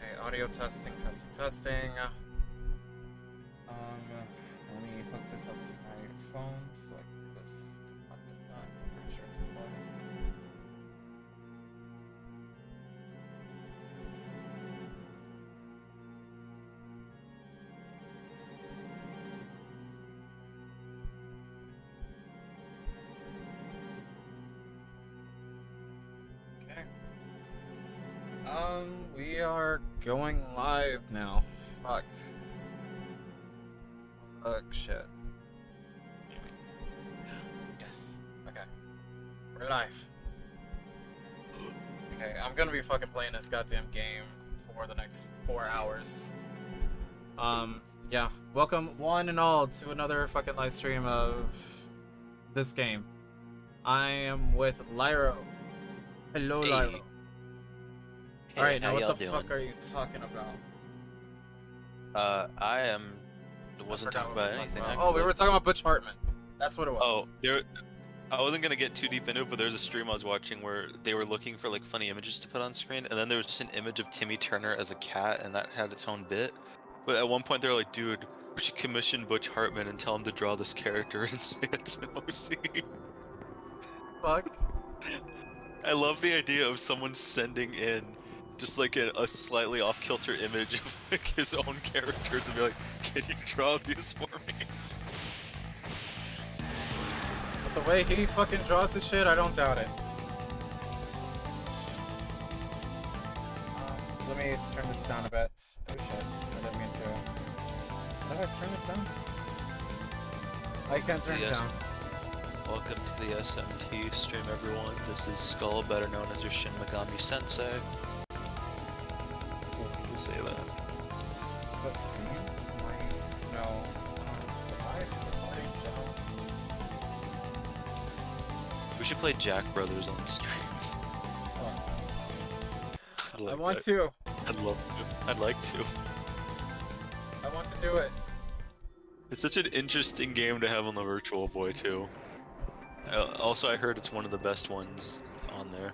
Okay, audio testing, testing, testing. Let me hook this up to my phone so I can get this at the time. I'm pretty sure it's recording. Okay. We are going live now. Fuck. Fuck shit. Yes. Okay. We're live. Okay, I'm gonna be fucking playing this goddamn game for the next 4 hours. Yeah. Welcome one and all to another fucking live stream of this game. I am with Lyro. Hello, Hey. Lyro. Hey, Alright, now how what y'all the doing? fuck are you talking about? Wasn't Forgot talking what we about were talking anything. about. Oh, we were talking about Butch Hartman. That's what it was. I wasn't gonna get too deep into it, but there's a stream I was watching where they were looking for like funny images to put on screen, and then there was just an image of Timmy Turner as a cat, and that had its own bit. But at one point they were like, dude, we should commission Butch Hartman and tell him to draw this character and say it's an OC. Fuck. I love the idea of someone sending in just like a slightly off-kilter image of like his own characters and be like, can you draw these for me? But the way he fucking draws his shit, I don't doubt it. Let me turn this down a bit. Oh shit, I didn't mean to. How do I turn this down? I can't turn it Yes. down. Welcome to the SMT stream, everyone. This is Skull, better known as your Shin Megami Sensei. You say that. But no. Device recording job. We should play Jack Brothers on stream. I want to. I'd love to. I'd like to. I want to do it. It's such an interesting game to have on the Virtual Boy, too. Also, I heard it's one of the best ones on there.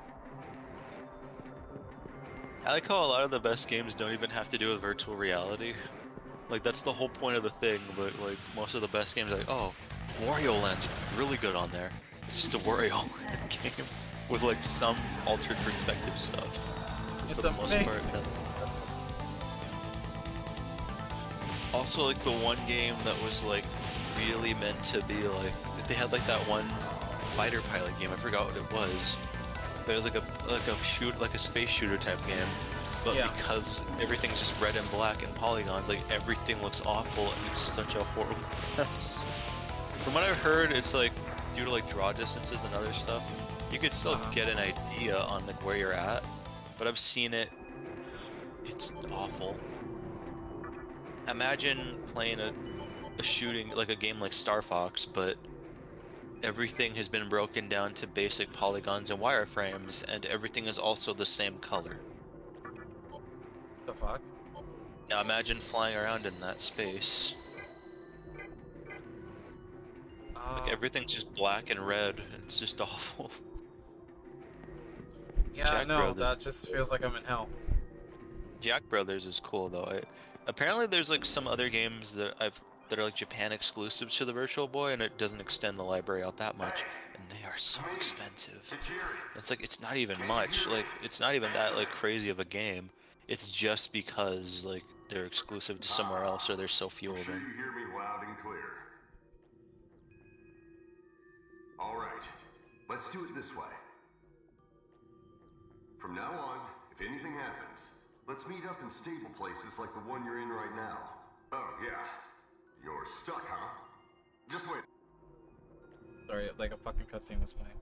I like how a lot of the best games don't even have to do with virtual reality. Like, that's the whole point of the thing, but like, most of the best games are like, oh, Wario Land's really good on there. It's just a Wario Land game with like some altered perspective stuff. It's For the most part. amazing. Also, like the one game that was like really meant to be like, they had like that one fighter pilot game. I forgot what it was. But it was like a space shooter type game. But Yeah. because everything's just red and black and polygons, like everything looks awful and it's such a horrible mess. From what I've heard, it's like due to like draw distances and other stuff, you could still get an idea on like where you're at. But I've seen it. It's awful. Imagine playing a shooting, like a game like Star Fox, but everything has been broken down to basic polygons and wireframes, and everything is also the same color. The fuck? Now imagine flying around in that space. Like everything's just black and red, it's just awful. Yeah, Jack no, Brothers. that just feels like I'm in hell. Jack Brothers is cool though. Apparently there's like some other games that are like Japan exclusives to the Virtual Boy, and it doesn't extend the library out that much, and they are so expensive. It's like, it's not even much, like it's not even that like crazy of a game. It's just because like they're exclusive to somewhere else, or there's so few of them. You hear me loud and clear. All right, let's do it this way. From now on, if anything happens, let's meet up in stable places like the one you're in right now. Oh, yeah. You're stuck, huh? Just wait. Sorry, like a fucking cutscene was playing.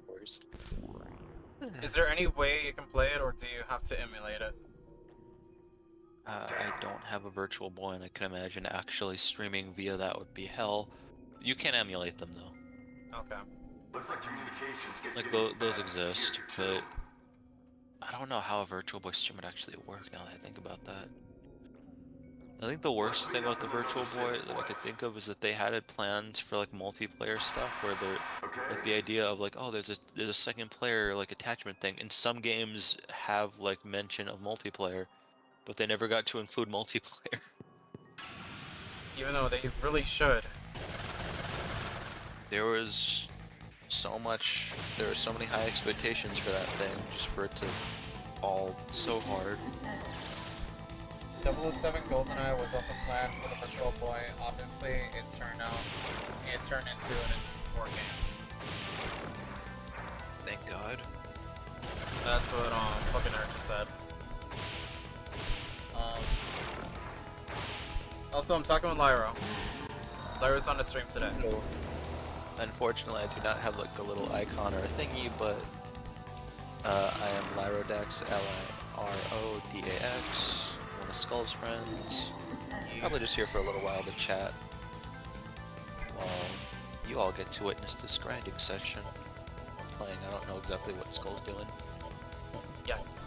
Where's- Is there any way you can play it, or do you have to emulate it? I don't have a Virtual Boy, and I can imagine actually streaming via that would be hell. You can emulate them though. Okay. Looks like communications get Like those exist, but I don't know how a Virtual Boy stream would actually work now that I think about that. I think the worst thing about the Virtual Boy that I could think of is that they had it planned for like multiplayer stuff where they're like the idea of like, oh, there's a second player like attachment thing. And some games have like mention of multiplayer, but they never got to include multiplayer. Even though they really should. There was there were so many high expectations for that thing, just for it to fall so hard. 007 GoldenEye was also planned for the Virtual Boy. Obviously, it turned into an N64 game. Thank God. That's what fucking Nerd just said. Also, I'm talking with Lyra. Lyra's on the stream today. Unfortunately, I do not have like a little icon or a thingy, but I am Lyrodax, Lyrodax, one of Skull's friends. Probably just here for a little while to chat while you all get to witness this grinding session. I'm playing, I don't know exactly what Skull's doing. Yes.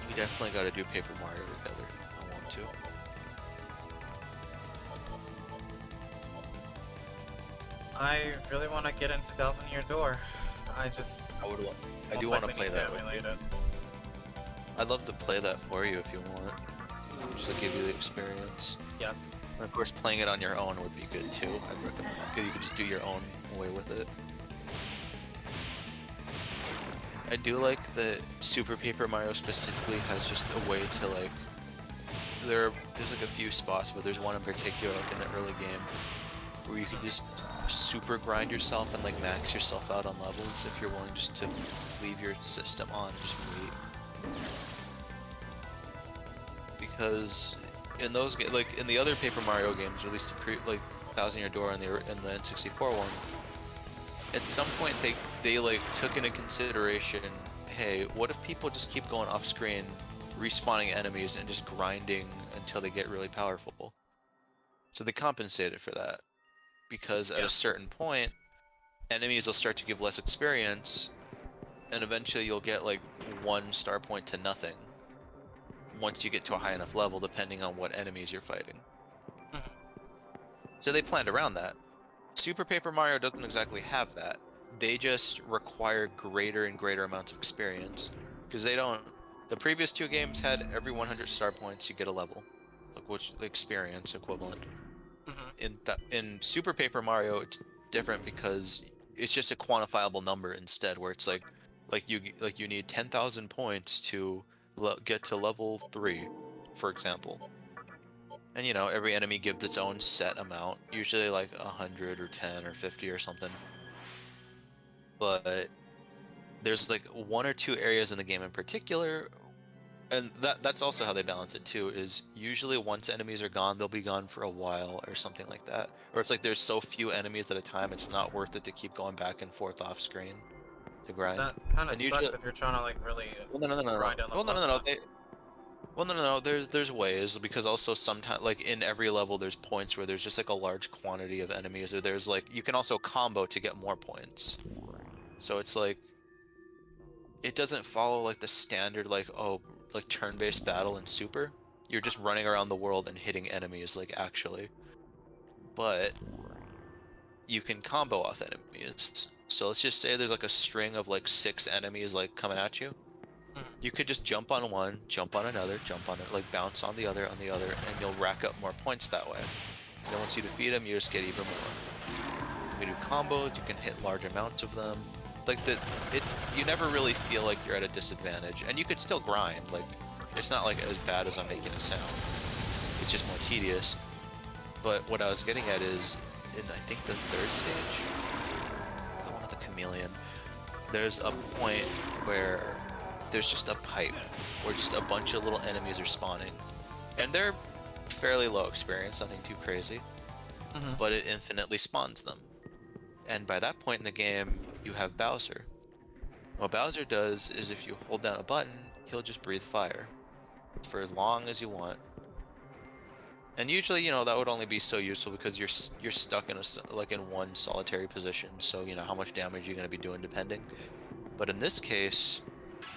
We definitely gotta do Paper Mario together. I want to. I really want to get into Thousand Year Door. I do want to play that with you. I'd love to play that for you if you want. Just to give you the experience. Yes. And of course, playing it on your own would be good too. I'd recommend it, because you could just do your own way with it. I do like that Super Paper Mario specifically has just a way to like... There's like a few spots, but there's one in particular like in the early game where you can just super grind yourself and like max yourself out on levels if you're willing just to leave your system on, just wait. Because in those like in the other Paper Mario games, or at least like Thousand Year Door and the N64 one, at some point they like took into consideration, hey, what if people just keep going off screen, respawning enemies and just grinding until they get really powerful? So they compensated for that, because at a certain point, enemies will start to give less experience, and eventually you'll get like 1 star point to nothing once you get to a high enough level, depending on what enemies you're fighting. So they planned around that. Super Paper Mario doesn't exactly have that. They just require greater and greater amounts of experience, because they don't... The previous 2 games had every 100 star points you get a level, like which the experience equivalent. In Super Paper Mario, it's different because it's just a quantifiable number instead, where it's like you need 10,000 points to get to level 3, for example. And you know, every enemy gives its own set amount, usually like 100 or 10 or 50 or something. But there's like 1 or 2 areas in the game in particular, and that's also how they balance it too, is usually once enemies are gone, they'll be gone for a while or something like that. Or it's like there's so few enemies at a time, it's not worth it to keep going back and forth off screen to grind. That kind of sucks if you're trying to like really grind on the no, there's ways, because also sometimes, like in every level, there's points where there's just like a large quantity of enemies, or there's like, you can also combo to get more points. So it's like, it doesn't follow like the standard like, oh, like turn-based battle in Super. You're just running around the world and hitting enemies, like actually. But you can combo off enemies. So let's just say there's like a string of like 6 enemies like coming at you. You could just jump on one, jump on another, jump on it, like bounce on the other, and you'll rack up more points that way. And then once you defeat them, you just get even more. You can do combos, you can hit large amounts of them. Like you never really feel like you're at a disadvantage, and you could still grind. Like, it's not like as bad as I'm making it sound. It's just more tedious. But what I was getting at is, in I think the 3rd stage, the one with the chameleon, there's a point where there's just a pipe where just a bunch of little enemies are spawning, and they're fairly low experience, nothing too crazy, but it infinitely spawns them. And by that point in the game, you have Bowser. What Bowser does is, if you hold down a button, he'll just breathe fire for as long as you want. And usually, you know, that would only be so useful because you're stuck in in one solitary position, so you know how much damage you're going to be doing depending. But in this case,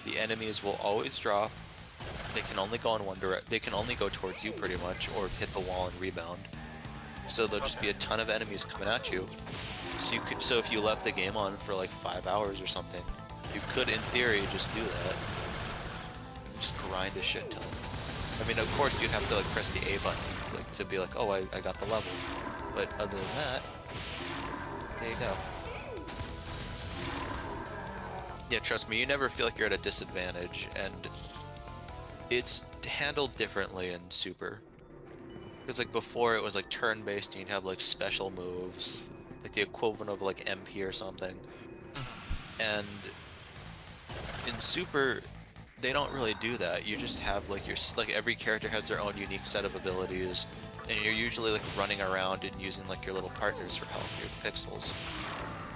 the enemies will always drop, they can only go in one direct. They can only go towards you pretty much, or hit the wall and rebound. So there'll just be a ton of enemies coming at you. So you could. So if you left the game on for like 5 hours or something, you could, in theory, just do that. Just grind a shit ton. I mean, of course, you'd have to like press the A button, like to be like, oh, I got the level. But other than that, there you go. Yeah, trust me, you never feel like you're at a disadvantage, and it's handled differently in Super. Because like before, it was like turn-based, and you'd have like special moves, like the equivalent of like MP or something. And in Super, they don't really do that. You just have like like every character has their own unique set of abilities, and you're usually like running around and using like your little partners for help, your pixels,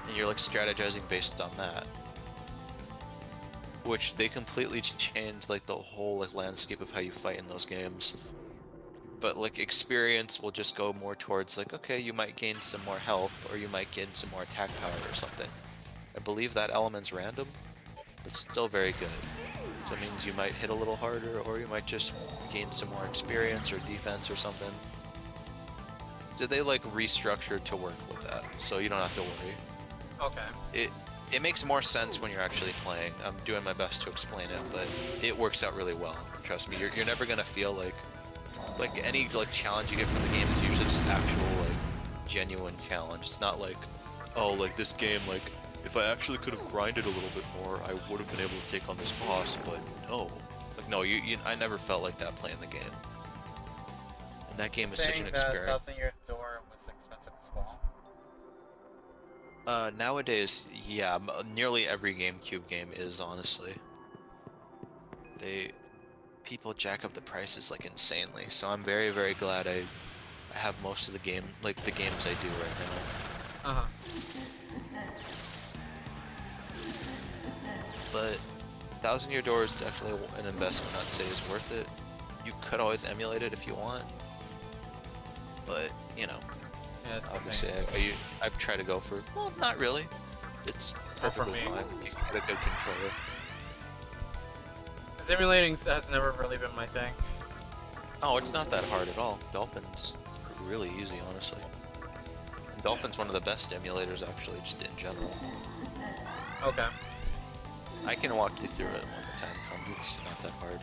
and you're like strategizing based on that. Which they completely changed like the whole like landscape of how you fight in those games. But like experience will just go more towards like, okay, you might gain some more health, or you might gain some more attack power or something. I believe that element's random, but still very good. So it means you might hit a little harder, or you might just gain some more experience or defense or something. So they like restructured to work with that, so you don't have to worry. Okay. It makes more sense when you're actually playing. I'm doing my best to explain it, but it works out really well. Trust me, you're never gonna feel like any like challenge you get from the game is usually just actual like genuine challenge. It's not like, oh, like this game, like if I actually could have grinded a little bit more, I would have been able to take on this boss. But no, like no, I never felt like that playing the game. And that game is such an experience. That 1,000-year door was expensive as well. Nowadays, yeah, nearly every GameCube game is, honestly. People jack up the prices like insanely, so I'm very, very glad I have most of the game, like the games I do right now. But 1,000-year door is definitely an investment I'd say is worth it. You could always emulate it if you want, but you know. Yeah, it's obviously, I've tried to go for, well, not really. It's perfectly fine if you can get a good controller. Simulating has never really been my thing. Oh, it's not that hard at all. Dolphin's really easy, honestly. And Dolphin's one of the best emulators, actually, just in general. Okay. I can walk you through it when the time comes. It's not that hard.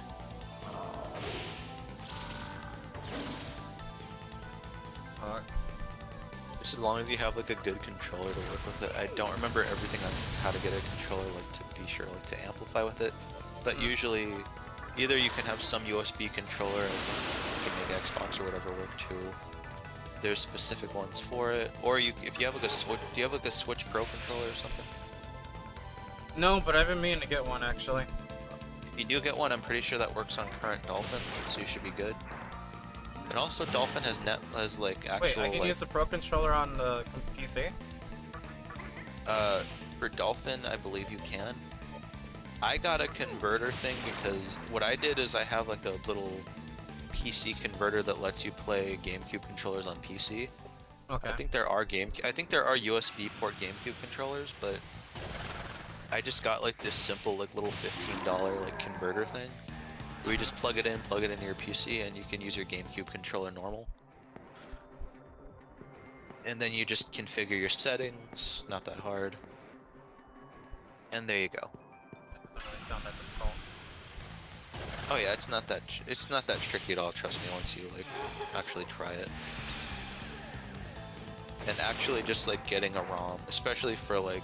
Just as long as you have like a good controller to work with it. I don't remember everything on how to get a controller, like to be sure, like to amplify with it. But usually, either you can have some USB controller, and you can make Xbox or whatever work too. There's specific ones for it, or if you have like a Switch, do you have like a Switch Pro controller or something? No, but I've been meaning to get one actually. If you do get one, I'm pretty sure that works on current Dolphin, so you should be good. And also, Dolphin has like actual. Wait, I can use the Pro controller on the PC? For Dolphin, I believe you can. I got a converter thing because what I did is I have like a little PC converter that lets you play GameCube controllers on PC. Okay. I think there are USB port GameCube controllers, but I just got like this simple like little $15 like converter thing where you just plug it into your PC, and you can use your GameCube controller normal. And then you just configure your settings, not that hard. And there you go. That doesn't really sound that difficult. Oh yeah, it's not that tricky at all, trust me, once you like actually try it. And actually just like getting a ROM, especially for like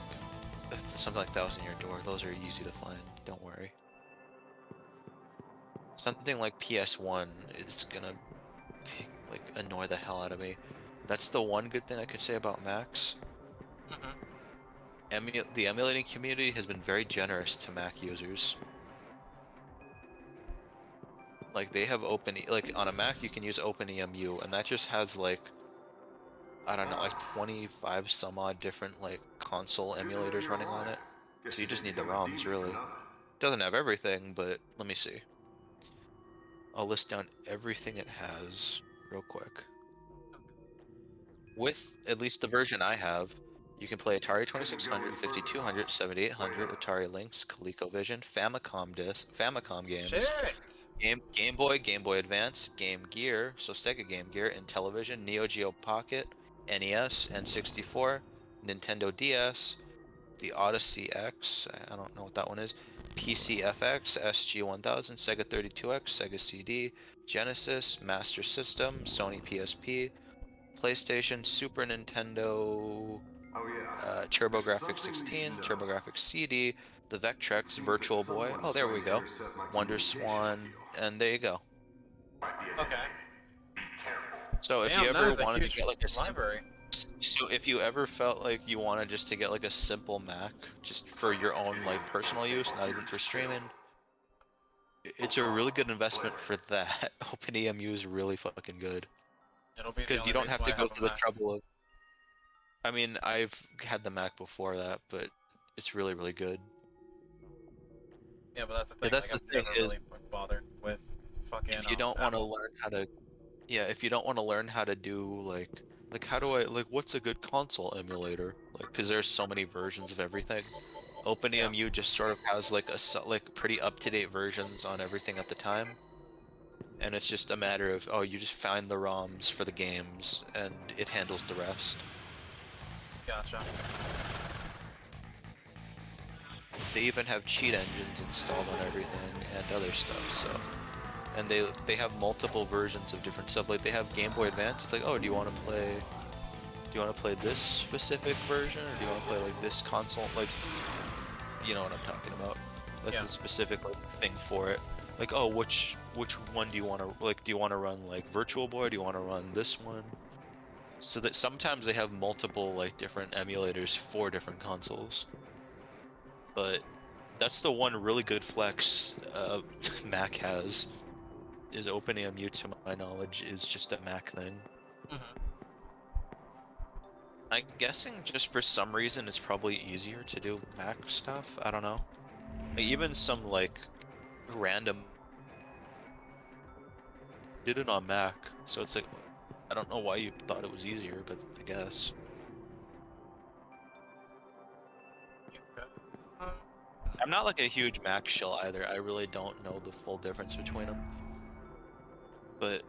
something like 1,000-year door, those are easy to find, don't worry. Something like PS1 is gonna like annoy the hell out of me. That's the one good thing I could say about Macs. The emulating community has been very generous to Mac users. Like they have like on a Mac you can use OpenEMU, and that just has like, I don't know, like 25 some odd different like console emulators running on it. So you just need the ROMs, really. Doesn't have everything, but let me see. I'll list down everything it has real quick. With at least the version I have, You can play Atari 2600, 5200, 7800, Atari Lynx, ColecoVision, Famicom games, Shit. Game Boy, Game Boy Advance, Game Gear, so Sega Game Gear, and Television, Neo Geo Pocket, NES, N64, Nintendo DS, the Odyssey X, I don't know what that one is, PC FX, SG-1000, Sega 32X, Sega CD, Genesis, Master System, Sony PSP, PlayStation, Super Nintendo, Oh yeah. TurboGrafx 16, TurboGrafx CD, the Vectrex, Virtual Boy. Oh, there we go. Wonder Swan, and there you go. Okay. So if you Damn, that ever is a wanted to huge get like a library. so if you ever felt like you wanted just to get like a simple Mac, just for your own like personal use, not even for streaming, it's a really good investment for that. OpenEMU is really fucking good It'll be the because only you don't reason have why to I go have a through the Mac. trouble of. I mean, I've had the Mac before that, but it's really, really good. Yeah, but that's the Yeah, thing. that's Like, the I've thing never is, really bothered with fucking if you don't want to Apple. learn how to, yeah, if you don't want to learn how to do like how do I like what's a good console emulator? Like, because there's so many versions of everything. OpenEMU just sort of has like like pretty up-to-date versions on everything at the time, and it's just a matter of you just find the ROMs for the games and it handles the rest. Gotcha. They even have cheat engines installed on everything and other stuff, so. And they have multiple versions of different stuff. Like they have Game Boy Advance. It's like, oh, do you want to play this specific version, or do you want to play like this console? Like, you know what I'm talking about. That's Yeah. a specific like, thing for it. Like, oh, which one do you want to like? Do you want to run like Virtual Boy? Do you want to run this one? So that sometimes they have multiple like different emulators for different consoles. But that's the one really good flex Mac has. Is OpenEMU, to my knowledge, is just a Mac thing. Mm-hmm. I'm guessing just for some reason it's probably easier to do Mac stuff. I don't know. Like, even some like random did it on Mac, so it's like I don't know why you thought it was easier, but I guess. I'm not like a huge Mac shill either. I really don't know the full difference between them. But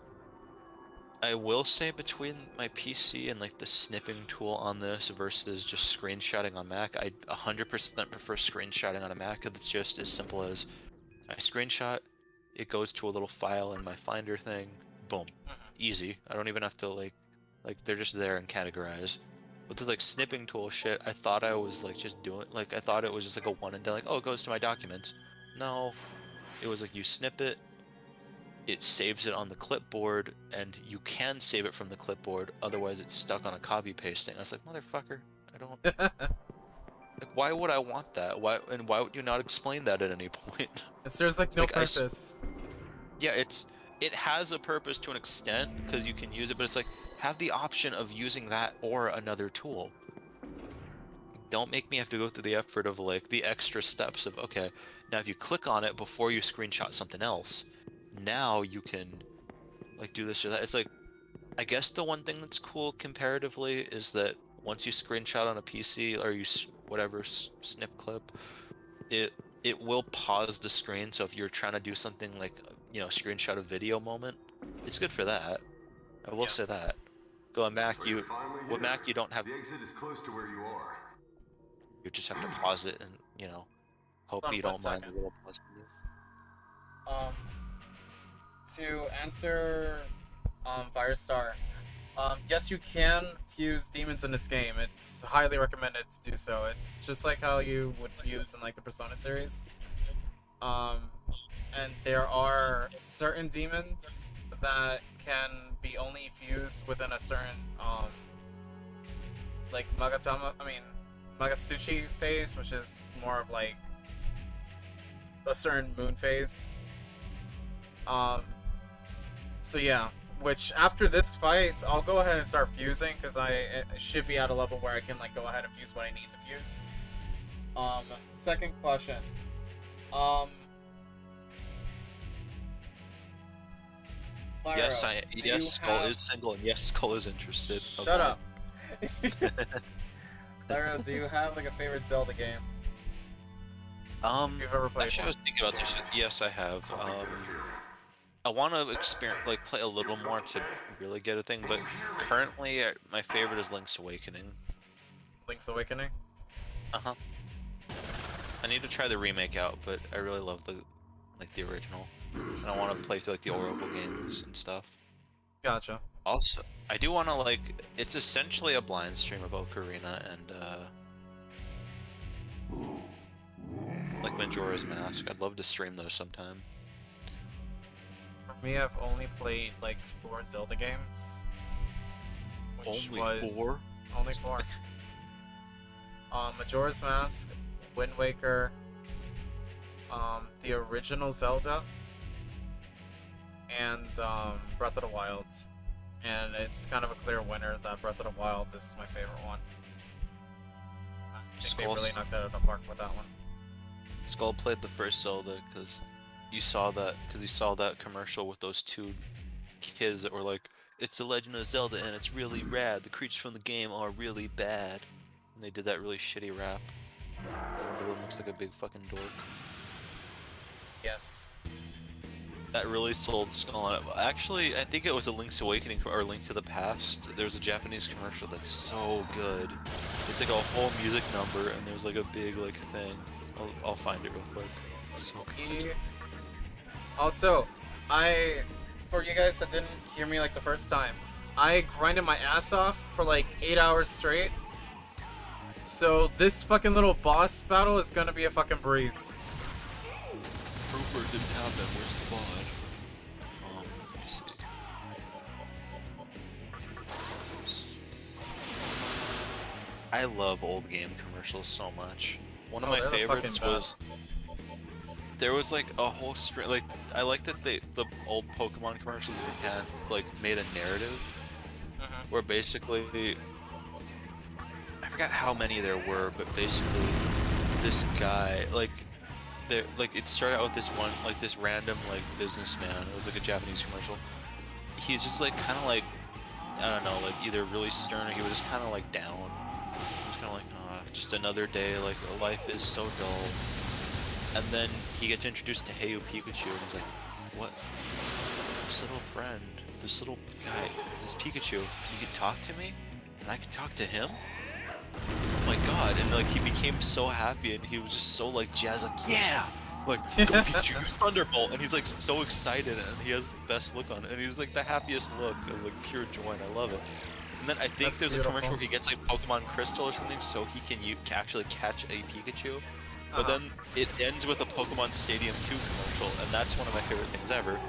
I will say between my PC and like the snipping tool on this versus just screenshotting on Mac, I 100% prefer screenshotting on a Mac because it's just as simple as I screenshot, it goes to a little file in my Finder thing, boom, easy. I don't even have to like they're just there and categorize. With the like snipping tool shit, I thought I was like just doing I thought it was just like a one and done, like, oh, it goes to my documents. No, it was like you snip it. It saves it on the clipboard, and you can save it from the clipboard, otherwise it's stuck on a copy paste thing. I was like, motherfucker, I don't like, why would I want that? Why would you not explain that at any point? There's like no Like, purpose. Yeah, it has a purpose to an extent because you can use it, but it's like have the option of using that or another tool. Don't make me have to go through the effort of like the extra steps of, okay, now if you click on it before you screenshot something else, now you can like do this or that. It's like, I guess the one thing that's cool comparatively is that once you screenshot on a PC or you whatever snip clip, it will pause the screen. So if you're trying to do something like, you know, screenshot a video moment, it's good for that. I will say that. Go on Mac, So you're finally with here. Mac you don't have, The exit is close to where you are. you just have to pause it and, you know, hope you don't mind the little pause. To answer Firestar, yes, you can fuse demons in this game. It's highly recommended to do so. It's just like how you would fuse in like the Persona series. And there are certain demons that can be only fused within a certain like Magatsuchi phase, which is more of like a certain moon phase. So yeah, which after this fight, I'll go ahead and start fusing because I should be at a level where I can like go ahead and fuse what I need to fuse. Second question. Lyro, Yes, do yes, you Skull have... is single, and yes, Skull is interested. Shut up. Dario, do you have like a favorite Zelda game? If you've ever played Actually, I one. was thinking about this. Yes, I have. I want to like play a little more to really get a thing, but currently my favorite is Link's Awakening. Link's Awakening? Uh-huh. I need to try the remake out, but I really love the original. And I want to play through like the Oracle games and stuff. Gotcha. Also, I do want to it's essentially a blind stream of Ocarina and like Majora's Mask. I'd love to stream those sometime. For me, I've only played like 4 Zelda games. Which Only was 4? Only 4. Majora's Mask, Wind Waker, the original Zelda, and Breath of the Wild. And it's kind of a clear winner that Breath of the Wild is my favorite one. I think they really knocked it out of the park with that one. Skull played the first Zelda because you saw that commercial with those 2 kids that were like, "It's the Legend of Zelda and it's really rad. The creatures from the game are really bad." And they did that really shitty rap. One of them looks like a big fucking dork. Yes. That really sold Skull on it. Actually, I think it was a Link's Awakening or Link to the Past. There was a Japanese commercial that's so good. It's like a whole music number, and there's like a big thing. I'll find it real quick. It's so good. Also, for you guys that didn't hear me like the first time, I grinded my ass off for like 8 hours straight. So this fucking little boss battle is gonna be a fucking breeze. Rupert didn't happen. Where's the bod? Let me see. I love old game commercials so much. One of my favorites was there was like a whole string. Like I like that the old Pokemon commercials in Japan made a narrative where basically I forgot how many there were, but basically this guy it started out with this one this random businessman. It was like a Japanese commercial. He's just kind of I don't know, either really stern or he was just kind of down. He was kind of just another day, life is so dull. And then he gets introduced to Heyu Pikachu, and he's like, what? This little friend, this little guy, this Pikachu, he can talk to me? And I can talk to him? Oh my god, and he became so happy, and he was just so jazzed, yeah! Go Pikachu, use Thunderbolt! And he's so excited, and he has the best look on it, and he's the happiest look of pure joy, and I love it. And then I think there's a commercial where he gets Pokemon Crystal or something so he can actually catch a Pikachu. But then it ends with a Pokemon Stadium 2 commercial, and that's one of my favorite things ever.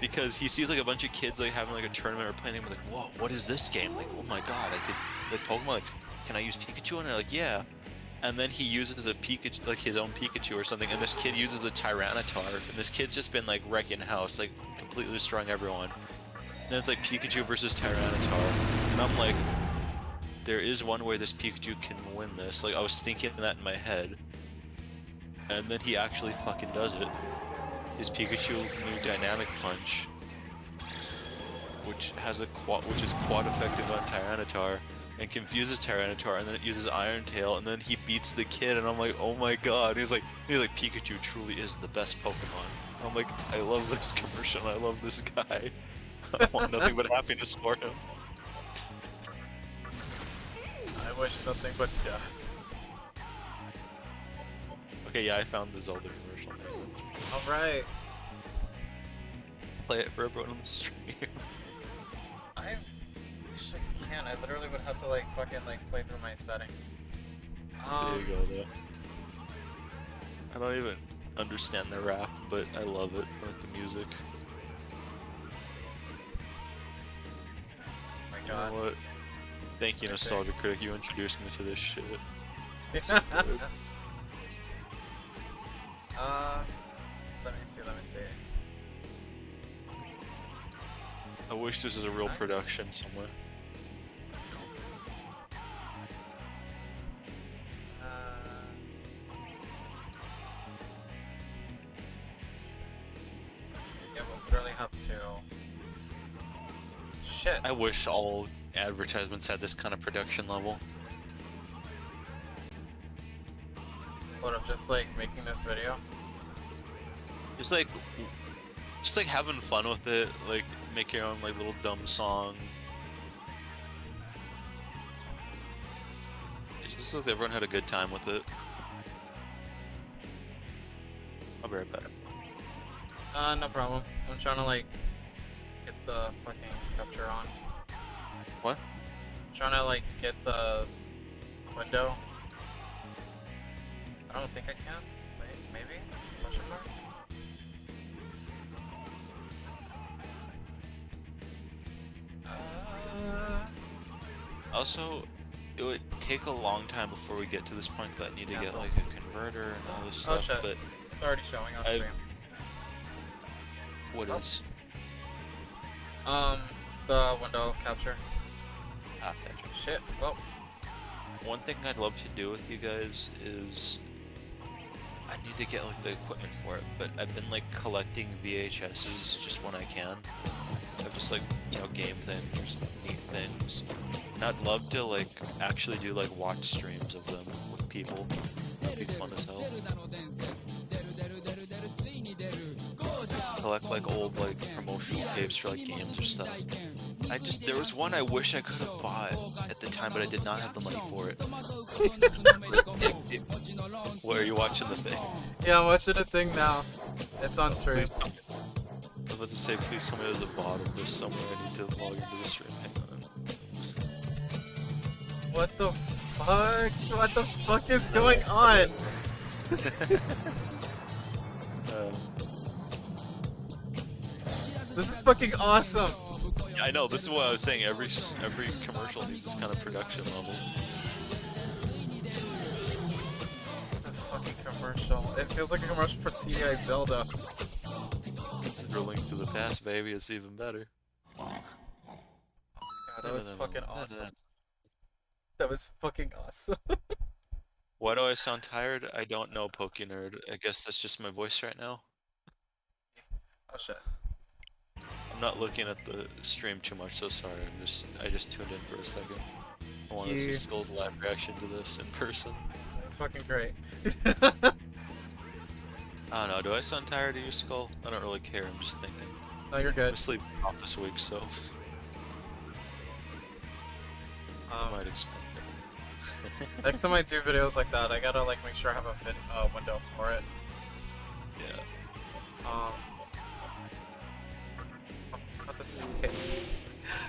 Because he sees a bunch of kids having a tournament or playing, and whoa, what is this game? Oh my god, I could Pokemon, can I use Pikachu? And they're yeah. And then he uses a Pikachu, his own Pikachu or something, and this kid uses the Tyranitar, and this kid's just been wrecking house, completely destroying everyone. And then it's Pikachu versus Tyranitar, and I'm there is one way this Pikachu can win this. I was thinking that in my head. And then he actually fucking does it. His Pikachu new Dynamic Punch, which is quad effective on Tyranitar, and confuses Tyranitar, and then it uses Iron Tail, and then he beats the kid, and I'm oh my god. He's Pikachu truly is the best Pokemon. I'm I love this commercial. I love this guy. I want nothing but happiness for him. I wish nothing but death. Okay, yeah, I found the Zelda commercial now. Alright. Play it for everyone on the stream. I wish I can. I literally would have to fucking play through my settings. There you go, though. I don't even understand the rap, but I love it. I like the music. Oh my god. You know what? Thank you, Nostalgia Critic. You introduced me to this shit. It's so good. Let me see. I wish this was a real production somewhere. Yeah, we'll literally have to... Shit. I wish all advertisements had this kind of production level. What, of just like making this video? Just like having fun with it, like make your own like little dumb song. It just looks like everyone had a good time with it. I'll be right back. No problem. I'm trying to like get the fucking capture on. What? I'm trying to like get the window. I don't think I can. Wait, maybe? Question mark? Also, it would take a long time before we get to this point that I need to get Cancel. like a converter and all this Oh stuff. shit. But It's already showing on I- stream. what Oh. is? The window capture. Ah, gotcha. Shit. Well, One thing I'd love to do with you guys is I need to get like the equipment for it, but I've been like collecting VHSs just when I can. I've just like, you know, game things, neat things. And I'd love to like actually do like watch streams of them with people. That'd be fun as hell. Collect like old like promotional tapes for like games or stuff. There was one I wish I could have bought at the time, but I did not have the money for it. What, are you watching the thing? yeah, I'm watching a thing now. It's on stream. I was about to say, please tell me there's a bot of this somewhere. I need to log into the stream. Hang on. What the fuck? What the fuck is going on? This is fucking awesome. I know, this is what I was saying. Every commercial needs this kind of production level. This is a fucking commercial. It feels like a commercial for CDI Zelda. Consider Link to the Past, baby. It's even better. God, that was fucking awesome. That was fucking awesome. Why do I sound tired? I don't know, PokeNerd. I guess that's just my voice right now. Oh shit. I'm not looking at the stream too much, so sorry. I just tuned in for a second. I want to see You- Skull's live reaction to this in person. That was fucking great. I don't know. Do I sound tired of you, Skull? I don't really care. I'm just thinking. No, you're I'm good. asleep off this week, so I might expect it. Next time I do videos like that, I gotta like make sure I have a window for it. Yeah. I was about to say.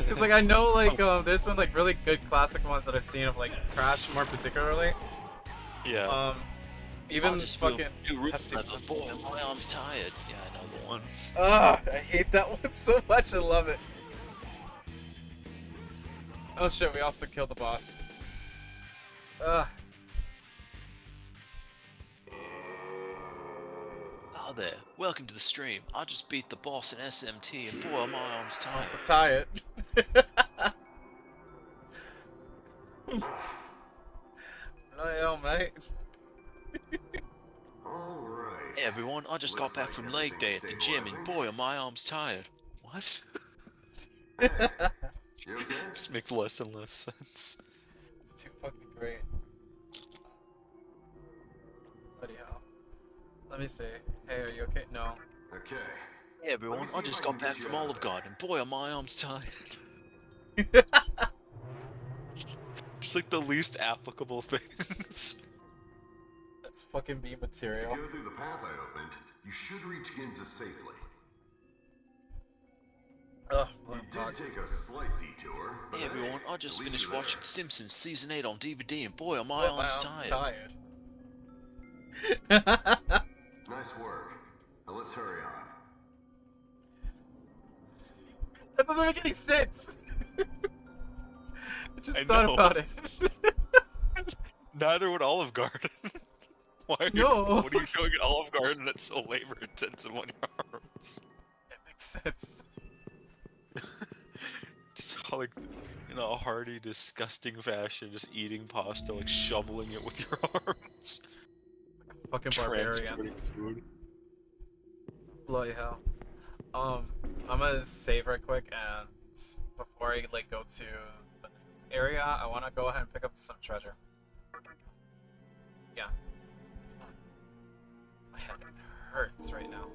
Cause like I know like there's been like really good classic ones that I've seen of like Crash more particularly. Yeah. Even I'll just feel fucking new roots Pepsi. out of the boy, my arm's tired. Yeah, I know the one. Ah, I hate that one so much. I love it. Oh shit, we also killed the boss. Ugh. Oh there, welcome to the stream. I just beat the boss in SMT, and boy, my arm's Let's tired. tie it. No, mate. Alright. Hey everyone, I just got back from leg day at the gym, and boy, my arm's tired. What? You okay? This makes less and less sense. It's too fucking great. Bloody hell. Let me see. Hey, are you okay? No. Okay. Hey everyone, I just got back from Olive Garden, and boy, my arm's tired. Just like the least applicable things. That's fucking B If material. you go through the path I opened, you should reach Ginza safely. Ugh. You did take a slight detour, but Hey everyone, I just at least finished you're there. watching Simpsons Season 8 on DVD, and boy, my arm's tired. Nice work. Now let's hurry on. That doesn't make any sense. I just I thought know. about it. Neither would Olive Garden. Why are you, No. what are you doing at Olive Garden that's so labor intensive on your arms? It makes sense. Just how, like, in a hearty, disgusting fashion, just eating pasta, like shoveling it with your arms. Fucking barbarian. Transporting food. Bloody hell. I'm gonna save right quick, and before I like go to the next area, I want to go ahead and pick up some treasure. Yeah. Fuck. hurts right now.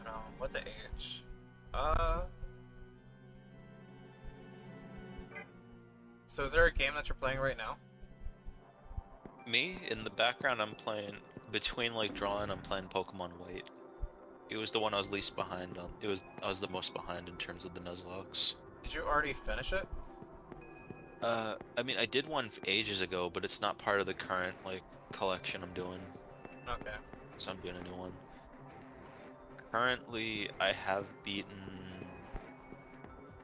But, what the H? So is there a game that you're playing right now? Me, in the background, I'm playing, between like drawing, I'm playing Pokemon White. It was the one I was least behind on. I was the most behind in terms of the Nuzlockes. Did you already finish it? I mean, I did one ages ago, but it's not part of the current, like, collection I'm doing. Okay. So I'm doing a new one. Currently, I have beaten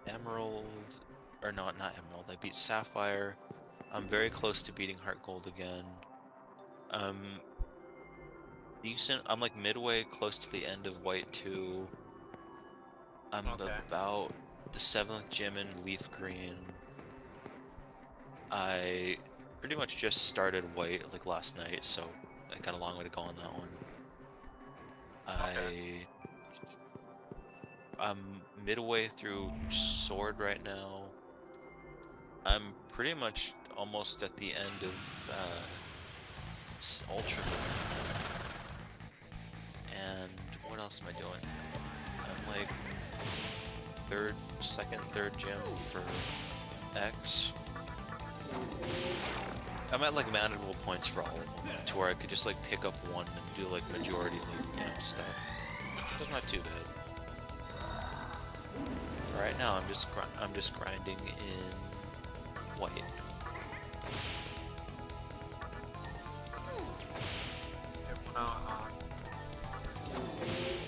Emerald, or not Emerald, I beat Sapphire. I'm very close to beating Heart Gold again. Decent. I'm like midway close to the end of White 2. I'm about the 7th gym in Leaf Green. I pretty much just started White like last night, so I got a long way to go on that one. I'm midway through Sword right now. I'm pretty much almost at the end of Ultra. And what else am I doing? I'm like second, third gym for X. I'm at like manageable points for all of them, to where I could just like pick up one and do like majority like, stuff. It's not too bad. Right now I'm just grinding in White.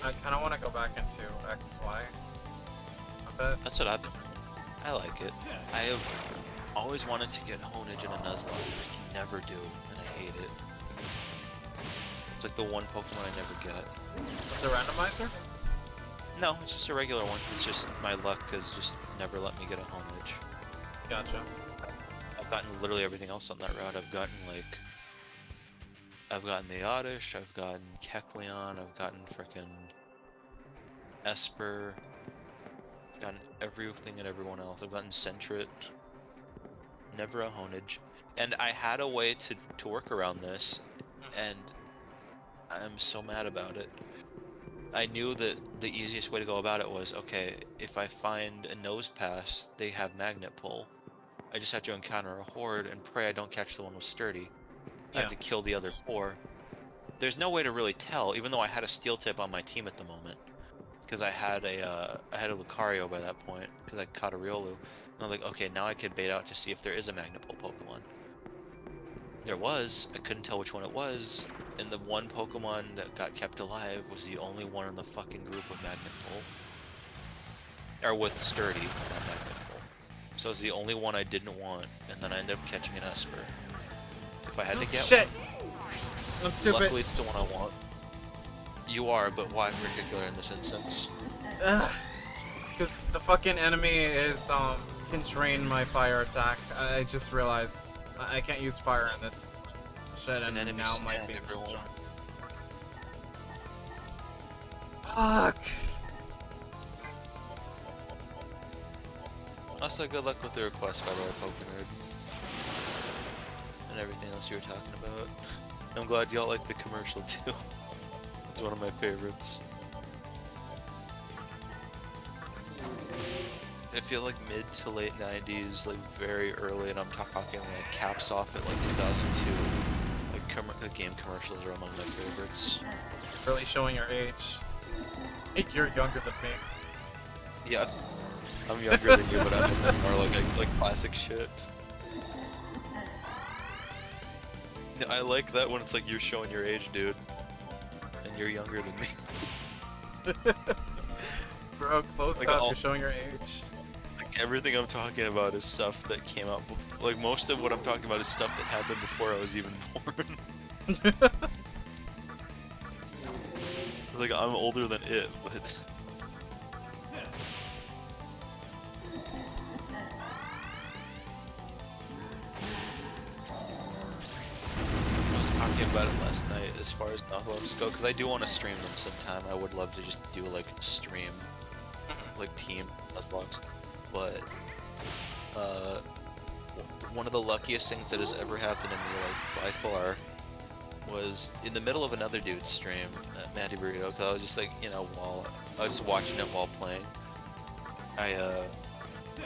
I kind of want to go back into XY a bit. That's what I've been doing. I like it. I have always wanted to get Honage in a Nuzlocke, but I can never do, and I hate it. It's like the one Pokemon I never get. It's a randomizer? No, it's just a regular one. It's just my luck has just never let me get a Honage. Gotcha. I've gotten literally everything else on that route. I've gotten the Oddish, I've gotten Kecleon, I've gotten frickin' Esper, I've gotten everything and everyone else. I've gotten Sentret, never a Honage. And I had a way to work around this, and I'm so mad about it. I knew that the easiest way to go about it was, okay, if I find a Nose Pass, they have Magnet Pull. I just have to encounter a Horde and pray I don't catch the one with Sturdy. I have to kill the other 4. There's no way to really tell, even though I had a Steel Tip on my team at the moment, because I had a Lucario by that point, because I caught a Riolu. And I'm like, okay, now I could bait out to see if there is a Magnet Pull Pokemon. There was. I couldn't tell which one it was, and the one Pokemon that got kept alive was the only one in the fucking group with Magnet Pull, or with Sturdy, not Magnet Pull. So it was the only one I didn't want, and then I ended up catching an Esper. If I had to get Shit! one, I'm stupid. luckily it's the one I want. You are, but why in particular in this instance? Because the fucking enemy is, can drain my fire attack. I just realized I can't use fire in this shit, It's an and enemy now my stand, beam's everyone. subject. Fuck! Also, good luck with the request, by the way, Pokenerd. And everything else you were talking about. I'm glad y'all like the commercial too. It's one of my favorites. I feel like mid to late 90s, like very early, and I'm talking like caps off at like 2002. Like game commercials are among my favorites. Really showing your age. Hey, you're younger than me. Yeah, I'm younger than you, but I'm into more like classic shit. Yeah, I like that when it's like you're showing your age, dude, and you're younger than me. Bro, close Like up, all- you're showing your age. Like everything I'm talking about is stuff that came out. Like most of what I'm talking about is stuff that happened before I was even born. Like I'm older than it, but. I was talking about it last night as far as Nuzlocke go, because I do want to stream them sometime. I would love to just do like stream, like team Nuzlocke, but one of the luckiest things that has ever happened to me, like by far, was in the middle of another dude's stream, Matty Burrito, because I was just like, you know, while I was watching him while playing, I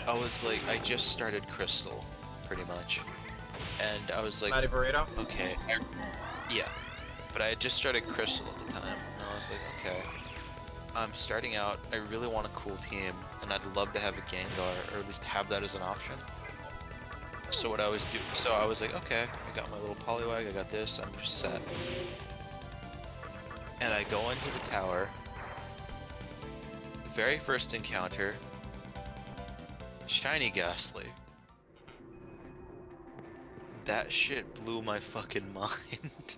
was like, I just started Crystal, pretty much, and I was like, Matty Burrito? okay, yeah, but I had just started Crystal at the time, and I was like, okay, I'm starting out, I really want a cool team, and I'd love to have a Gengar, or at least have that as an option. So what I was doing, so I was like, okay, I got my little Poliwag, I got this, I'm just set. And I go into the tower, very first encounter, Shiny Ghastly. That shit blew my fucking mind.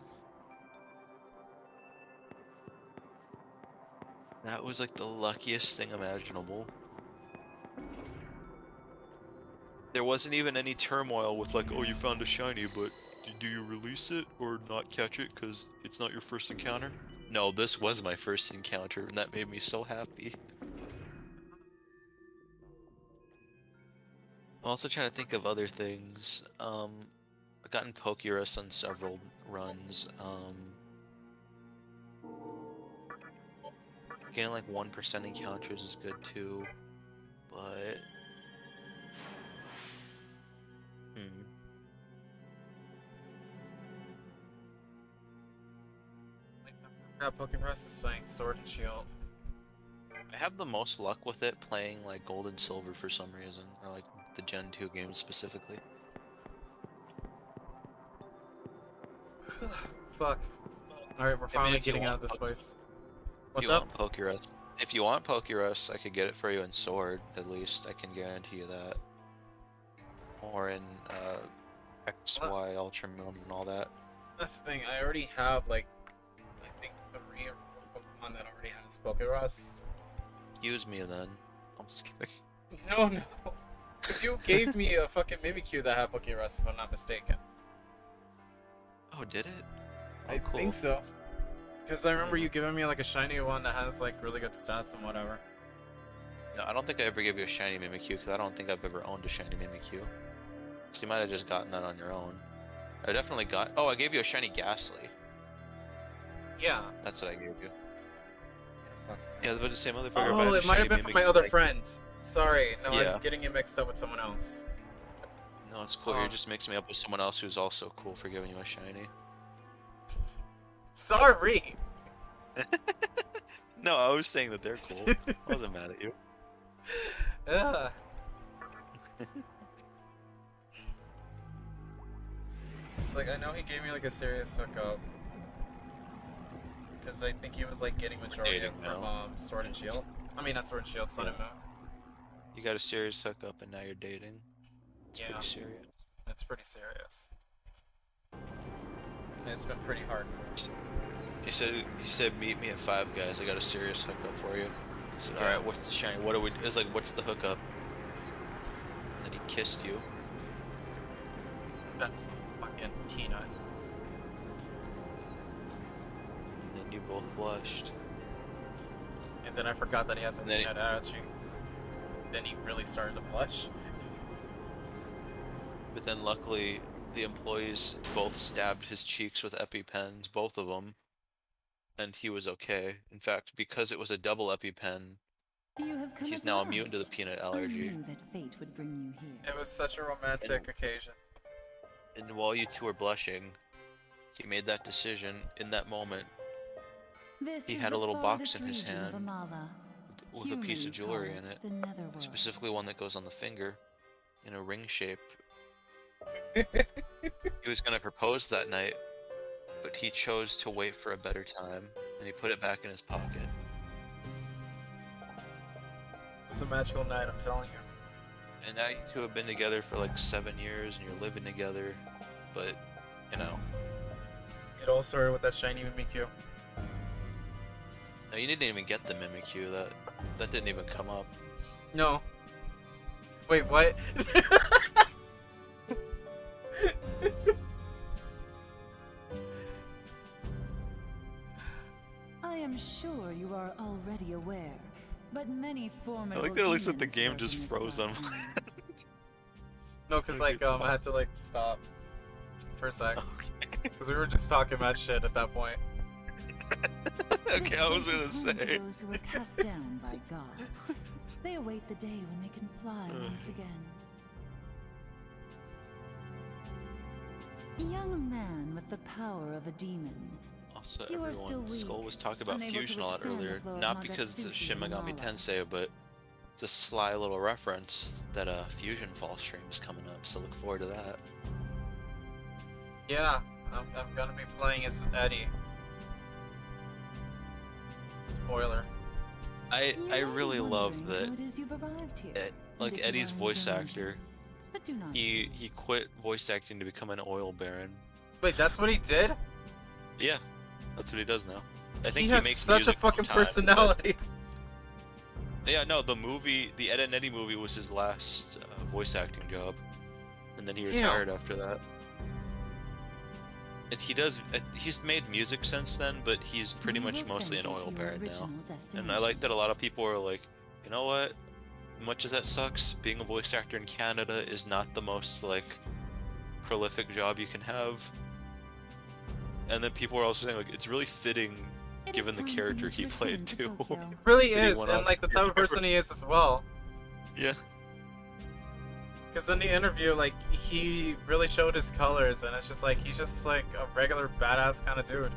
That was like the luckiest thing imaginable. There wasn't even any turmoil with like, oh, you found a shiny, but do you release it or not catch it because it's not your first encounter? No, this was my first encounter, and that made me so happy. I'm also trying to think of other things. I've gotten Pokerus on several runs. Getting like 1% encounters is good too, but... Pokemon Rust is playing Sword and Shield. I have the most luck with it playing like Gold and Silver for some reason, or like the Gen 2 games specifically. Fuck. Alright, we're finally getting out of this place. What's up? Pokerus. If you want Pokerus, I could get it for you in Sword, at least. I can guarantee you that. Or in XY, Ultra Moon, and all that. That's the thing, I already have like, I think 3 or 4 Pokemon that already has Pokerust. Use me then. I'm just kidding. No. Because you gave me a fucking Mimikyu that had Pokerust, if I'm not mistaken. Oh, did it? Oh, I cool. think so. Because I remember you giving me like a shiny one that has like really good stats and whatever. No, I don't think I ever gave you a shiny Mimikyu, because I don't think I've ever owned a shiny Mimikyu. So you might have just gotten that on your own. I definitely got... Oh, I gave you a shiny Ghastly. Yeah. That's what I gave you. Yeah, but the same motherfucker. If I Oh, had a it might have shiny been for my other Mimikyu, friends. Sorry, no, Yeah. I'm getting you mixed up with someone else. No, it's cool. You're just mixing me up with someone else who's also cool for giving you a shiny. Sorry! No, I was saying that they're cool. I wasn't mad at you. Yeah. It's like, I know he gave me like a serious hookup. Because I think he was like getting majority Dating from Sword and Shield. I mean, not Sword and Shield, Sun and Moon. You got a serious hookup and now you're dating. It's Yeah. pretty serious. It's pretty serious. And it's been pretty hard. He said meet me at Five Guys. I got a serious hookup for you. I said, Yeah. alright, what's the shiny? What are we... It's like, what's the hookup? And then he kissed you. That fucking peanut. And then you both blushed. And then I forgot that he has a And then peanut allergy. Then he really started to blush. But then luckily, the employees both stabbed his cheeks with EpiPens, both of them. And he was okay. In fact, because it was a double EpiPen, he's now immune to the peanut allergy. I knew that fate would bring you here. It was such a romantic occasion. And while you two were blushing, he made that decision in that moment. This He is had the a little box farthest in his region of hand Amala. with a piece of Humans jewelry call in it. the Netherworld. Specifically one that goes on the finger, in a ring shape. He was going to propose that night, but he chose to wait for a better time, and he put it back in his pocket. It was a magical night, I'm telling you. And now you two have been together for like 7 years, and you're living together, but, you know. It all started with that shiny Mimikyu. No, you didn't even get the Mimikyu, that didn't even come up. No. Wait, what? I am sure you are already aware, but many I formidable like that it looks like the demons game lurk just in this froze on dark my No, because Okay, like I had to like stop for a sec Okay. because we were just talking about shit at that point. Okay, I was This gonna place is home to say. those who were cast down by God. They await the day when they can fly once again. Young man with the power of a demon. Also, You are still everyone, Skull weak, was talking about unable to fusion a lot withstand the earlier, flow of not because it's a Magatsuki Shin and Megami Mala. Tensei, but it's a sly little reference that a fusion fall stream is coming up, so look forward to that. Yeah, I'm gonna be playing as Eddie. Spoiler. I You may be really love wondering that how it is you've arrived here, and like if you Eddie's are in voice danger. actor, But do not he quit voice acting to become an oil baron. Wait, that's what he did? Yeah, that's what he does now. I think He he has makes such a music fucking sometimes, but- personality. Yeah, no, the Ed and Eddie movie was his last voice acting job, and then he retired after that. And he's made music since then, but he's pretty We much will mostly an send you oil to your baron now. original And I like destination. that a lot of people are like, you know what? Much as that sucks, being a voice actor in Canada is not the most like prolific job you can have. And then people are also saying like it's really fitting It given is the time for character you to he return played to too. Tokyo. It really That he is, went and on like the to type of be a person he is as well. Yeah. Because in the interview, like, he really showed his colors, and it's just like, he's just like a regular badass kind of dude.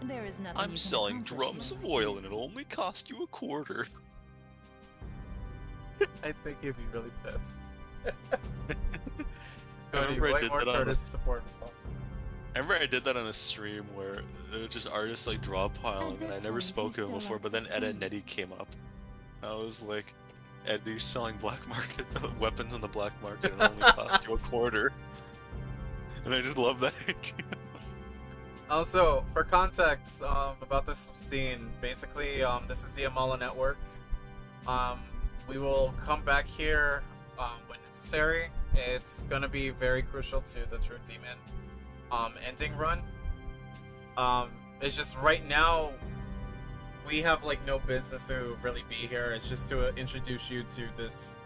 There is nothing you I'm can selling accomplish drums here. of oil and it'll only cost you $0.25. I think he'd be really pissed. I He's remember I way did more that on Curtis a- to support himself. I remember I did that on a stream where there were just artists like draw piling, and I this never point, spoke to you him still before, like but the then Ed and stream. Eddie came up. I was like, Eddie's selling black market weapons on the black market and only cost you $0.25. And I just love that idea. Also, for context about this scene, basically, this is the Amala network. We will come back here when necessary. It's gonna be very crucial to the True Demon ending run. It's just right now we have like no business to really be here. It's just to introduce you to this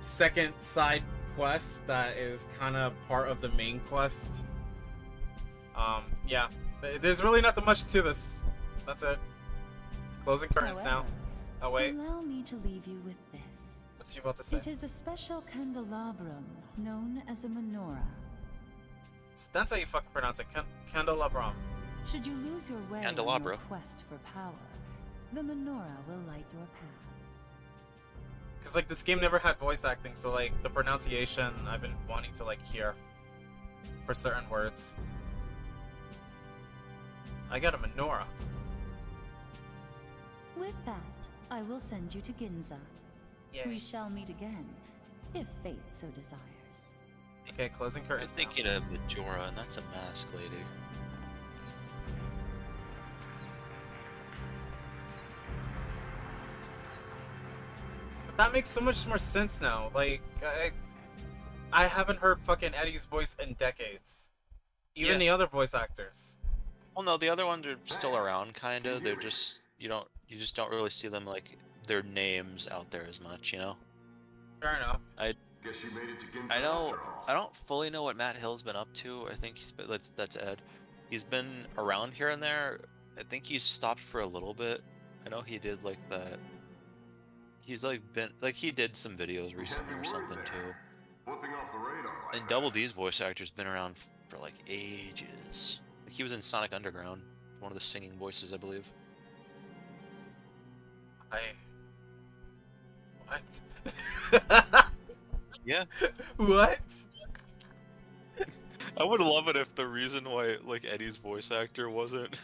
second side quest that is kind of part of the main quest. Yeah, there's really not that much to this. That's it. Closing curtains now. However, Oh wait, allow me to leave you with this. what's she about to say? It is a special candelabrum known as a menorah. That's how you fucking pronounce it. Candelabrum. Should you lose your way on Candelabra. your quest for power, the menorah will light your path. Because like this game never had voice acting, so like the pronunciation I've been wanting to like hear for certain words. I got a menorah. With that, I will send you to Ginza. Yay. We shall meet again, if fate so desires. Okay, closing I'm curtains now. thinking of Majora, and that's a mask lady. But that makes so much more sense now. Like I haven't heard fucking Eddie's voice in decades. Even Yeah. the other voice actors. Well, no, the other ones are still around, kinda. They're just you just don't really see them like their names out there as much, you know. Fair enough. Guess you made it to Ginza I after all. don't fully know what Matt Hill's been up to. I think that's Ed. He's been around here and there. I think he's stopped for a little bit. I know he did like that. He's like been like he did some videos recently or something too. Flipping off the radar like And Double D's voice actor's been around for like ages. Like he was in Sonic Underground, one of the singing voices, I believe. What? Yeah. What? I would love it if the reason why like Eddie's voice actor wasn't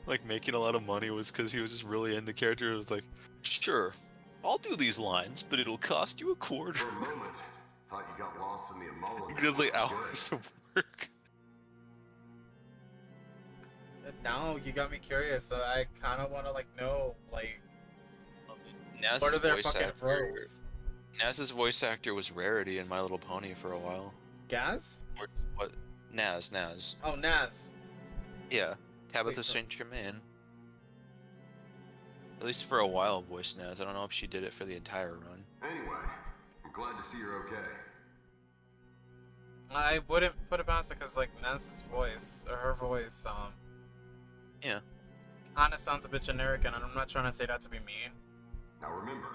like making a lot of money was because he was just really into the character. It was like, sure, I'll do these lines, but it'll cost you $0.25. For a moment, thought you got lost in the Amala. It was like network. hours of work. Now you got me curious. So I kind of want to like know like Naz's what are their voice fucking actor. roles? Naz's voice actor was Rarity in My Little Pony for a while. Gaz? Or what? Naz. Oh, Naz. Yeah, Tabitha Wait, St. Germain. At least for a while, voiced Naz. I don't know if she did it for the entire run. Anyway, I'm glad to see you're okay. I wouldn't put it past it because like Nes's voice or her voice, Yeah. kind of sounds a bit generic, and I'm not trying to say that to be mean. Now remember,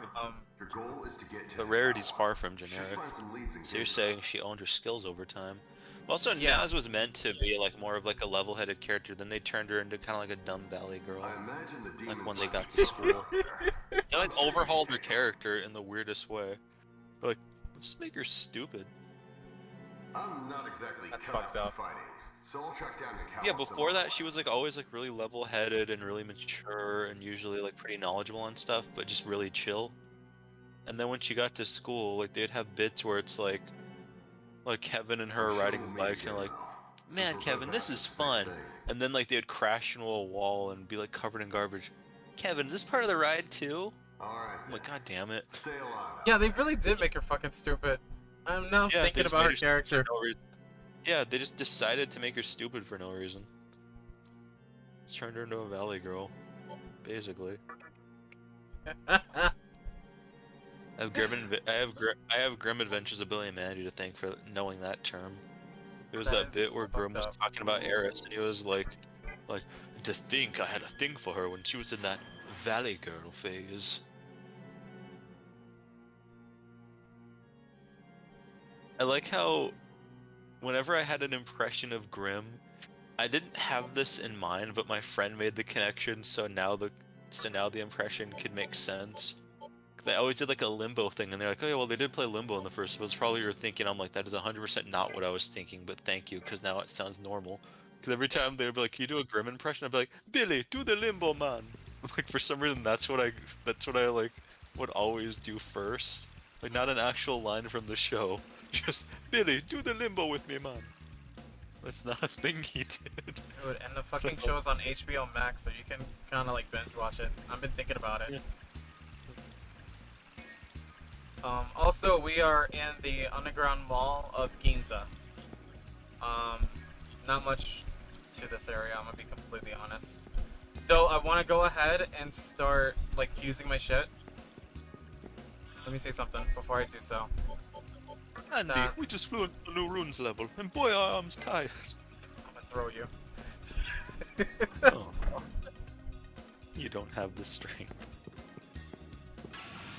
your goal is to get to But the Rarity's tower. far from Should generic. find some leads and So you're get- saying she owned her skills over time. Also, Yeah. Naz was meant to be like more of like a level-headed character. Then they turned her into kind of like a dumb valley girl. I imagine the demons Like when they might got be to school. there. They like overhauled her character in the weirdest way. Like, let's just make her stupid. I'm not exactly That's cut out fucked for up. fighting, so I'll track down the cow. Yeah, before that she was like always like really level-headed and really mature and usually like pretty knowledgeable on stuff, but just really chill. And then when she got to school, like they'd have bits where it's like Kevin and her are riding bikes and like, man, Kevin, this is fun. And then like they would crash into a wall and be like covered in garbage. Kevin, is this part of the ride too? Alright. I'm like, god damn it. Stay alive. Yeah, they really did make her fucking stupid. I'm now Yeah, they thinking just about made her her stupid character. for no reason. Yeah, they just decided to make her stupid for no reason. Just turned her into a valley girl, basically. I have Grim Adventures of Billy and Mandy to thank for knowing that term. There was That that bit is where Grim was fucked up. talking about Eris, and he was like, to think I had a thing for her when she was in that valley girl phase. I like how whenever I had an impression of Grim, I didn't have this in mind, but my friend made the connection, so now the impression could make sense. Because I always did like a Limbo thing, and they're like, oh yeah, well they did play Limbo in the first, but it's probably you're thinking. I'm like, that is 100% not what I was thinking, but thank you, because now it sounds normal. Because every time they'd be like, can you do a Grim impression? I'd be like, Billy, do the Limbo man. Like for some reason that's what I like would always do first. Like not an actual line from the show. Just, Billy, do the Limbo with me, man. That's not a thing he did. Dude, and the fucking show's on HBO Max, so you can kind of like binge watch it. I've been thinking about it. Yeah. Also, we are in the underground mall of Ginza. Not much to this area, I'm gonna be completely honest. Though I want to go ahead and start like using my shit. Let me say something before I do so. Andy, we Stats. just flew into the new runes level, and boy, our arm's tired. I'm gonna throw you. Oh. You don't have the strength.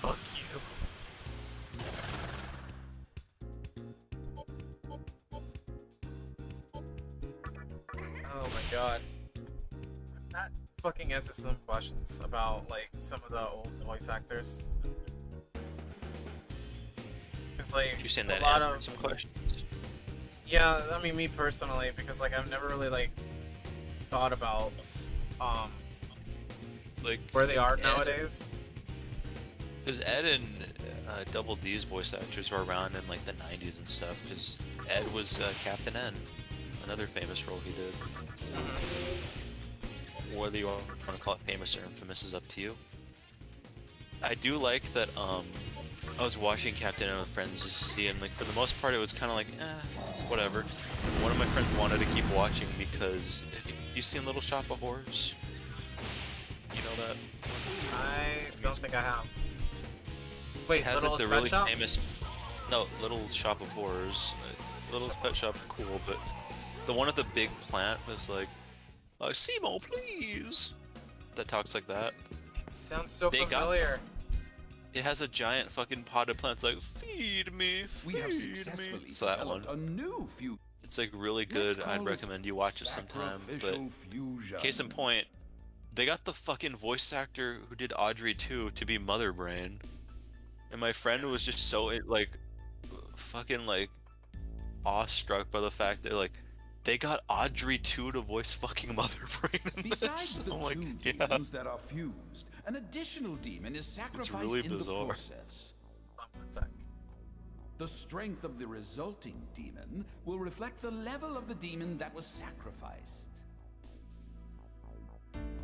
Fuck you. Oh my god. That fucking answers some questions about like some of the old voice actors. Cause like You're saying a that lot answered of some questions. yeah, I mean me personally, because like I've never really like thought about Like where they are Ed- nowadays. Because Ed and Double D's voice actors were around in like the 90s and stuff. Because Ed was Captain N, another famous role he did. Whether you want to call it famous or infamous is up to you. I do like that. I was watching Captain N with friends just to see, and like for the most part, it was kind of like, it's whatever. One of my friends wanted to keep watching because if you've seen Little Shop of Horrors, you know that. I don't think I have. Wait, It has Little like the Pet really Shop? famous. No, Little Shop of Horrors. Little Pet Shop's cool, but the one at the big plant that's like, Simo, please. That talks like that. Sounds so They got- familiar. It has a giant fucking pot of plants like, feed me, We have feed me. successfully It's that one. developed a new fusion. It's like really good. I'd recommend you watch it sometime. But case in point, they got the fucking voice actor who did Audrey 2 to be Mother Brain, and my friend was just so like, fucking like, awestruck by the fact that like, they got Audrey 2 to voice fucking Mother Brain in Besides this. the I'm like, two yeah. demons that are fused, an additional demon is sacrificed really in bizarre. the process. One sec. The strength of the resulting demon will reflect the level of the demon that was sacrificed.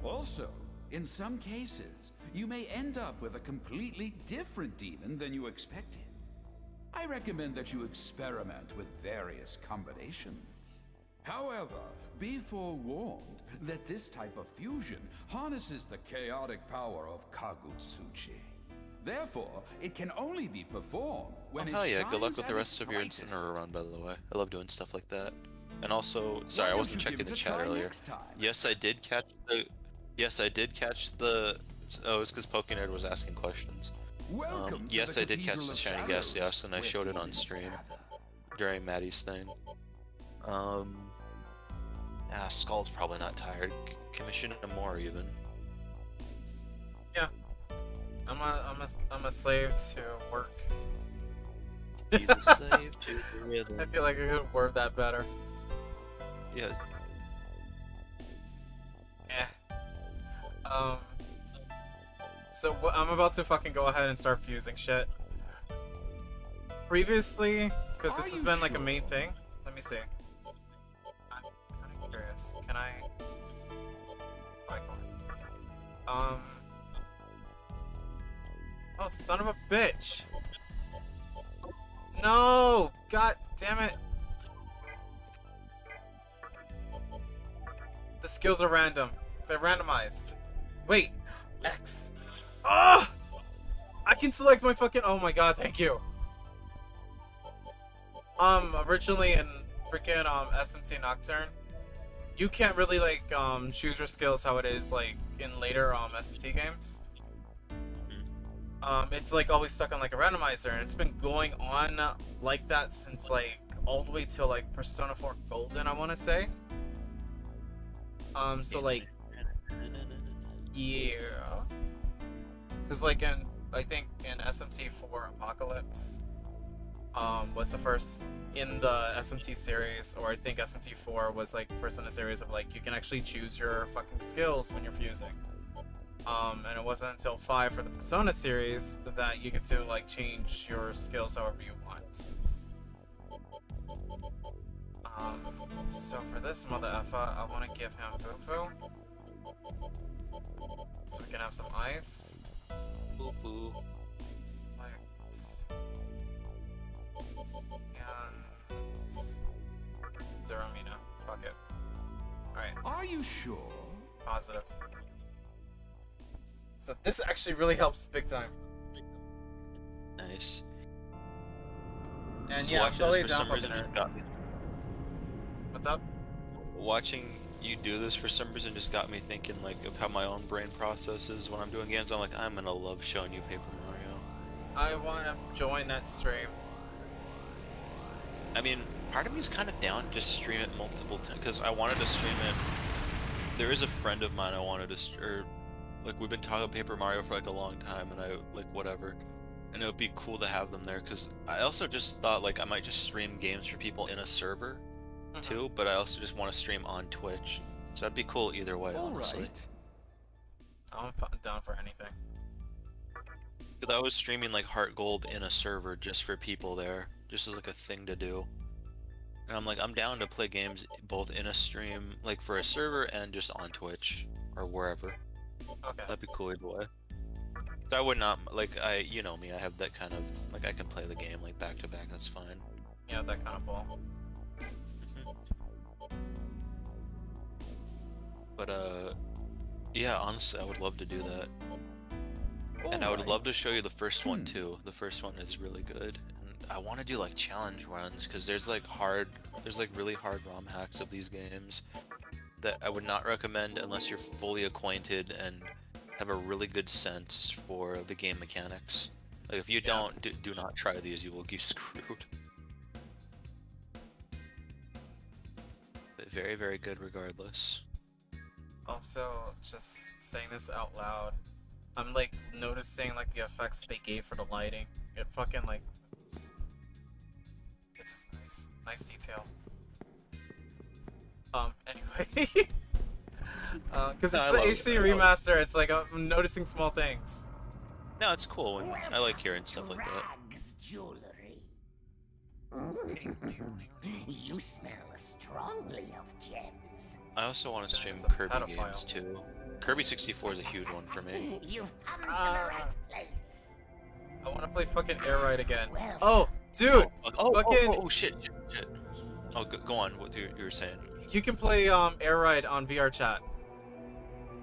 Also, in some cases, you may end up with a completely different demon than you expected. I recommend that you experiment with various combinations. However, be forewarned that this type of fusion harnesses the chaotic power of Kagutsuchi. Therefore, it can only be performed when Oh, it hell yeah, good luck shines with the at rest its of your brightest. Incineroar run, by the way. I love doing stuff like that. And also, sorry, I don't wasn't you give checking it the a chat try earlier. next time? Yes, I did catch the... Yes, I did catch the... Oh, it's because PokeNerd was asking questions. Welcome to Yes, the I did catch Cathedral the of shiny Shadows, guess, yes, and I where showed it on demons stream gather. during Maddie's thing. Skull's probably not tired. Commission him more, even. Yeah. I'm a slave to work. He's a slave to the rhythm. I feel like I could word that better. Yeah. So I'm about to fucking go ahead and start fusing shit. Previously, because this Are has you been like a sure? main thing. Let me see. I'm kind of curious. Can I? Oh, son of a bitch! No! God damn it! The skills are random. They're randomized. Wait, X. Ah! I can select my fucking. Oh my god! Thank you. Originally in freaking SMT Nocturne, you can't really like choose your skills how it is like in later SMT games. It's like always stuck on like a randomizer, and it's been going on like that since like all the way till like Persona 4 Golden, I want to say. So like, yeah, because like in I think in SMT4 Apocalypse, was the first in the SMT series, or I think SMT4 was like first in a series of like you can actually choose your fucking skills when you're fusing. And it wasn't until 5 for the Persona series that you get to like change your skills however you want. So for this mother effer, I want to give him Bufu, so we can have some ice. Boo boo. And Zeramina. Fuck it. Alright, Are you sure? positive. So this actually really helps big time. Nice. And Just yeah, I'm watching totally this for down some reason for just got me. What's up? Watching you do this for some reason just got me thinking like of how my own brain processes when I'm doing games. I'm like, I'm gonna love showing you Paper Mario. I want to join that stream. I mean, part of me is kind of down to just stream it multiple times because I wanted to stream it. There is a friend of mine I wanted to, or like we've been talking Paper Mario for like a long time, and I like whatever, and it would be cool to have them there because I also just thought like I might just stream games for people in a server too, but I also just want to stream on Twitch, so that'd be cool either way, honestly. Alright. I'm down for anything. Because I was streaming like Heart Gold in a server just for people there, just as like a thing to do. And I'm like, I'm down to play games both in a stream, like for a server, and just on Twitch or wherever. Okay. That'd be cool either way. So I would not like you know me, I have that kind of like I can play the game like back to back. That's fine. Yeah, that kind of ball. But yeah, honestly, I would love to do that. And I would love Alright. to show you the first one too. The first one is really good. And I want to do like challenge runs because there's like really hard ROM hacks of these games that I would not recommend unless you're fully acquainted and have a really good sense for the game mechanics. Like if you don't, do not try these. You will get screwed. But very, very good regardless. Also, just saying this out loud, I'm like noticing like the effects they gave for the lighting. It fucking like, oops. It's nice, nice detail. Anyway, because No, I it's love the it. HD I love remaster, it's like I'm noticing small things. No, it's cool. When, I like hearing stuff like that. Rags jewelry. You smell strongly of gems. I also want to This stream guy's a Kirby pedophile. games too. Kirby 64 is a huge one for me. You've come to the Ah. right place. I want to play fucking Air Ride again. Well, Oh, dude, fucking, Oh, shit. Oh, go on. What you were saying? you can play Air Ride on VR chat.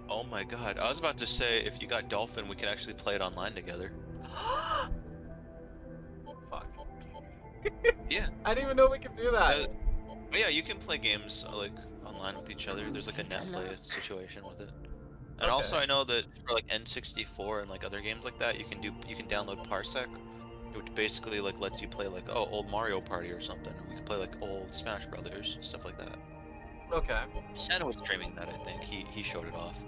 Oh my god. I was about to say if you got Dolphin, we can actually play it online together. Fuck. Yeah. I didn't even know we could do that. But yeah, you can play games like online with each other. There's like a net play situation with it. And Okay. also I know that for like N64 and like other games like that, you can download Parsec, which basically like lets you play like old Mario Party or something. Or we could play like old Smash Brothers, stuff like that. Okay. Santa was streaming that, I think. He showed it off.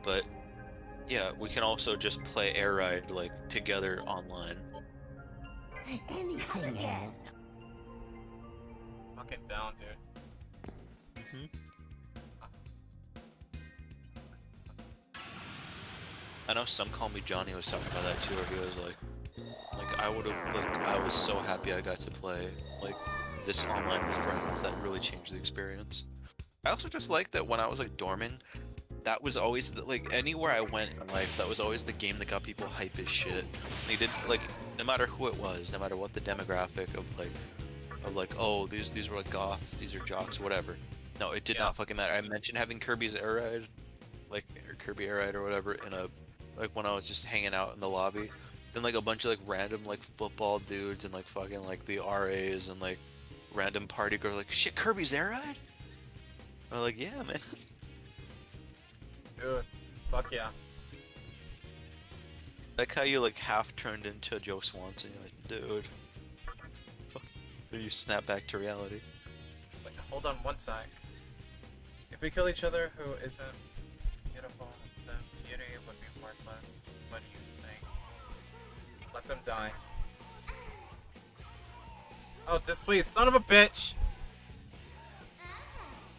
But yeah, we can also just play Air Ride like together online. Anything else? Fucking down, dude. I know some call me Johnny was talking about that too, where he was like I was so happy I got to play like this online with friends. That really changed the experience. I also just like that when I was like dorming, that was always like anywhere I went in life, that was always the game that got people hype as shit. They did like no matter who it was, no matter what the demographic of oh these were like goths, these are jocks, whatever. No, it did not fucking matter. I mentioned having Kirby's Air Ride, or Kirby Air Ride or whatever, in a when I was just hanging out in the lobby. Then like a bunch of like random like football dudes and like fucking like the RAs and like random party girls like, shit, Kirby's Air Ride? I'm like, yeah, man. Dude. Fuck yeah. Like how you like half turned into Joe Swanson. You're like, dude. Then you snap back to reality. Wait, hold on one sec. If we kill each other who isn't beautiful, then beauty would be worthless. What do you think? Let them die. Oh, displeased, son of a bitch!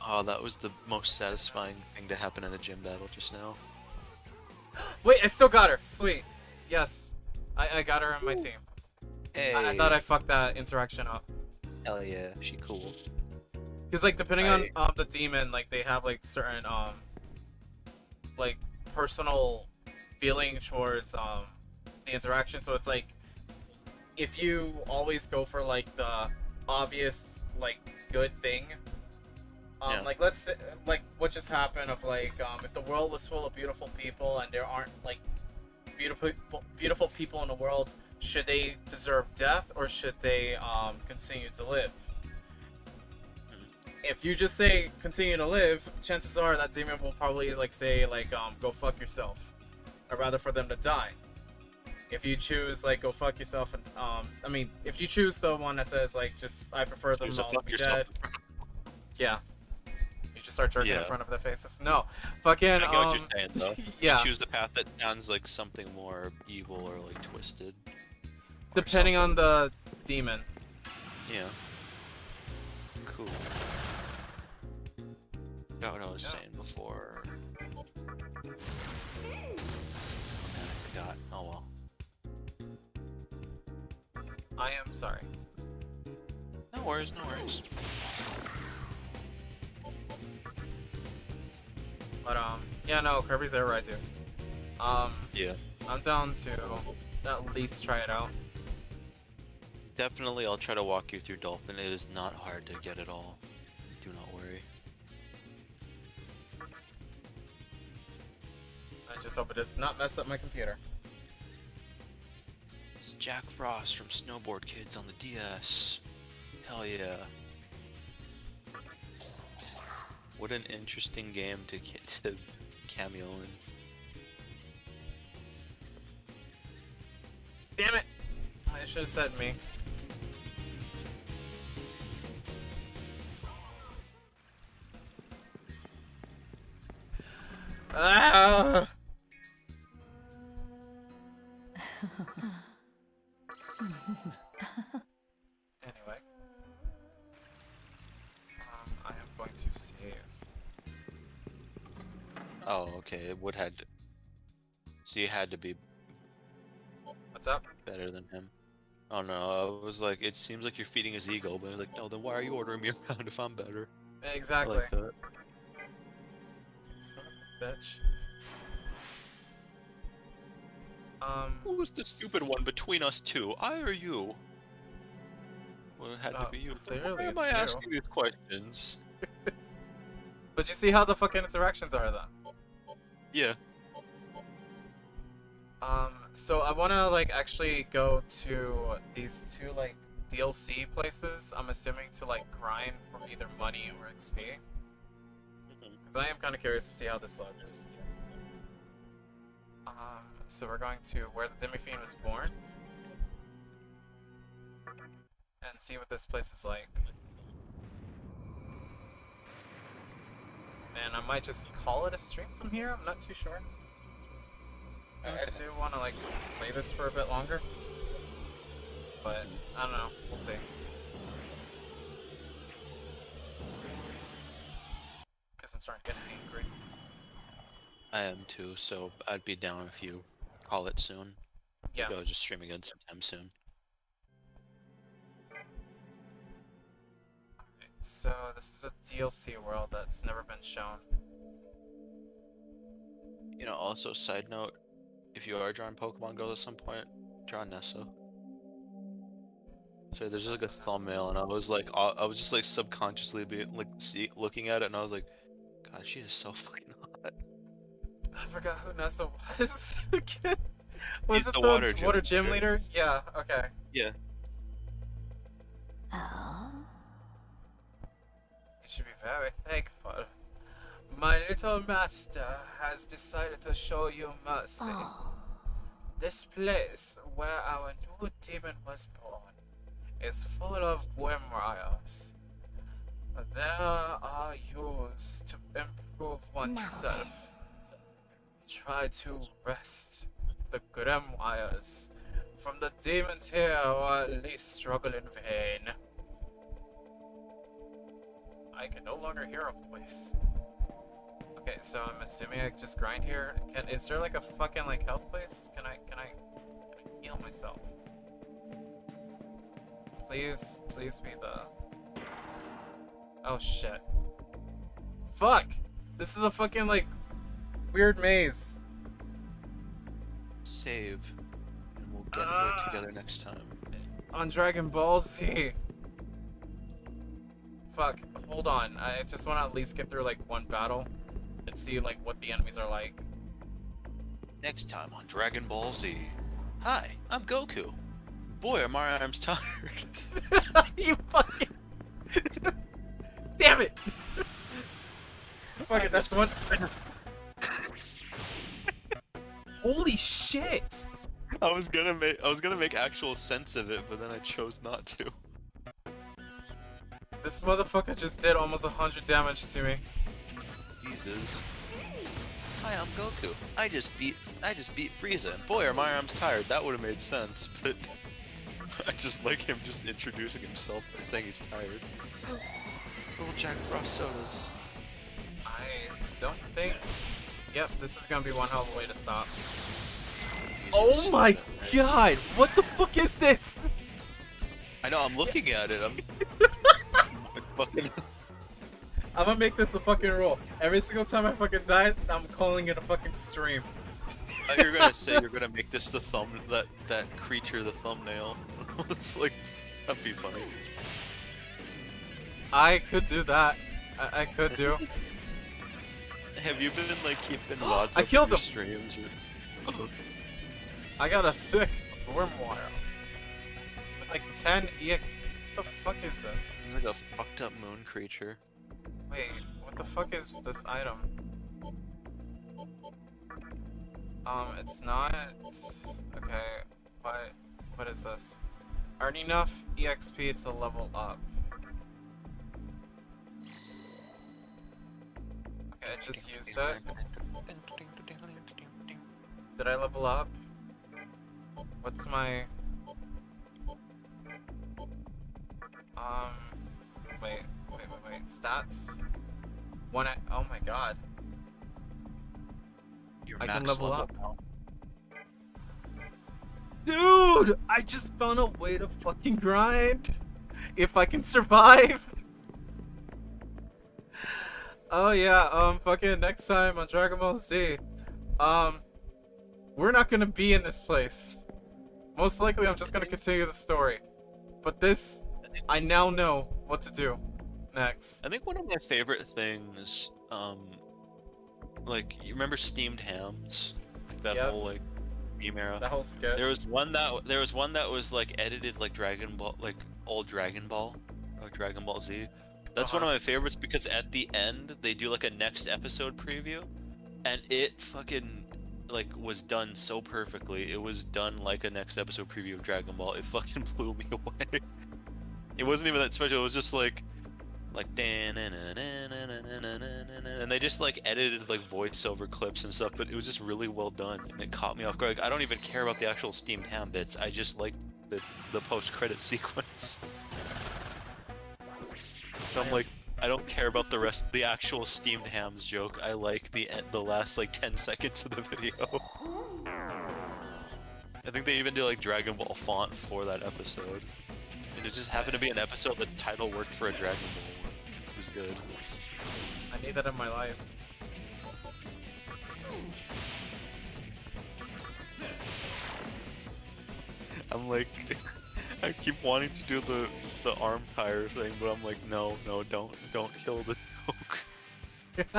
Oh, that was the most satisfying thing to happen in a gym battle just now. Wait, I still got her. Sweet. Yes. I got her on my team. Hey. I thought I fucked that interaction up. Hell yeah, she cool. Because, like, depending on the demon, like, they have, like, certain, like, personal feeling towards, the interaction. So it's, like, if you always go for, like, the obvious, like, good thing, like, let's say, like, what just happened of, like, if the world was full of beautiful people and there aren't, like, beautiful people in the world, should they deserve death or should they, continue to live? If you just say continue to live, chances are that demon will probably like say like go fuck yourself, or rather for them to die. If you choose like go fuck yourself, and I mean if you choose the one that says like just I prefer them all to be dead, yeah, you just start jerking in front of their faces. No, fucking I get what you're saying though. Yeah. You choose the path that sounds like something more evil or like twisted. Depending on the demon. Yeah. Cool. Forgot what I was saying before. Oh man, I forgot. Oh well. I am sorry. No worries, no worries. But yeah, no, Kirby's Air Ride too. Yeah. I'm down to at least try it out. Definitely, I'll try to walk you through Dolphin. It is not hard to get it all. Do not worry. I just hope it does not mess up my computer. It's Jack Frost from Snowboard Kids on the DS. Hell yeah. What an interesting game to get to cameo in. Damn it! I should have said me. Ah! Anyway. I am going to save. Oh, okay. It would had. So you had to be What's up? better than him. Oh no, I was like, it seems like you're feeding his ego, but I was like, no, then why are you ordering me around if I'm better? Exactly. I like that. Son of a bitch. Who was the stupid one between us two? I or you? Well, it had to be you. Clearly Why am it's I you. asking these questions? But you see how the fucking interactions are then? Yeah. So I want to like actually go to these two like DLC places. I'm assuming to like grind for either money or XP. Because I am kind of curious to see how this looks. So we're going to where the Demi-Fiend was born. And see what this place is like. And I might just call it a stream from here, I'm not too sure. I do want to like play this for a bit longer. But, I don't know, we'll see. Because I'm starting to get angry. I am too, so I'd be down if you call it soon. Yeah. Maybe I'll just stream again sometime soon. So this is a DLC world that's never been shown. You know, also side note, if you are drawing Pokemon Go at some point, draw Nessa. So there's like a thumbnail, and I was just like subconsciously looking at it, and I was like, God, she is so fucking hot. I forgot who Nessa was again. Was It's it the the water gym leader? Yeah, okay. Yeah. Oh? You should be very thankful. My little master has decided to show you mercy. Oh. This place where our new demon was born is full of grimoires. They are used to improve oneself. Try to wrest the grimoires from the demons here, or at least struggle in vain. I can no longer hear a voice. Okay, so I'm assuming I just grind here. Is there like a fucking like health place? Can I heal myself? Please be the. Oh shit. Fuck! This is a fucking like weird maze. Save, and we'll get through it together next time. On Dragon Ball Z. Fuck, hold on. I just want to at least get through like one battle and see like what the enemies are like. Next time on Dragon Ball Z. Hi, I'm Goku. Boy, are my arms tired. You fucking. Damn it! Fuck it, that's one. Holy shit! I was gonna make actual sense of it, but then I chose not to. This motherfucker just did almost 100 damage to me. Jesus. Hi, I'm Goku. I just beat Frieza, and boy, are my arms tired. That would have made sense, but I just like him just introducing himself by saying he's tired. Little Jack Frost sodas. I don't think. Yep, this is gonna be one hell of a way to stop. Oh my god! What the fuck is this? I know, I'm looking at it. I'm fucking. I'm gonna make this a fucking rule. Every single time I fucking die, I'm calling it a fucking stream. You're gonna say you're gonna make this the that creature the thumbnail. It's like, that'd be funny. I could do that. I could do. Have you been like keeping rods I up killed your him. streams? Or... I got a thick grimoire. With like 10 EXP. What the fuck is this? It's like a fucked up moon creature. Wait, what the fuck is this item? It's not. Okay, what is this? Earn enough EXP to level up. Okay, I just used it. Did I level up? What's my... Wait. Stats? Oh my god. You're I max can level up. now. Dude! I just found a way to fucking grind! If I can survive! Oh yeah, fucking next time on Dragon Ball Z. We're not gonna be in this place. Most likely I'm just gonna continue the story. But this, I now know what to do next. I think one of my favorite things, like, you remember steamed hams? Like that Yes. whole, like, Steam era. That whole skit. There was one that was like edited like Dragon Ball, like old Dragon Ball or Dragon Ball Z. That's one of my favorites because at the end they do like a next episode preview, and it fucking like was done so perfectly. It was done like a next episode preview of Dragon Ball. It fucking blew me away. It wasn't even that special. It was just like and they just like edited like voiceover clips and stuff, but it was just really well done and it caught me off guard. Like, I don't even care about the actual steamed ham bits. I just like the post-credit sequence. So I'm like, I don't care about the rest, the actual steamed hams joke. I like the last like 10 seconds of the video. I think they even do like Dragon Ball font for that episode. And it just happened to be an episode that's title worked for a Dragon Ball one. It was good. I need that in my life. I'm like, I keep wanting to do the arm tire thing, but I'm like, no, don't kill the joke.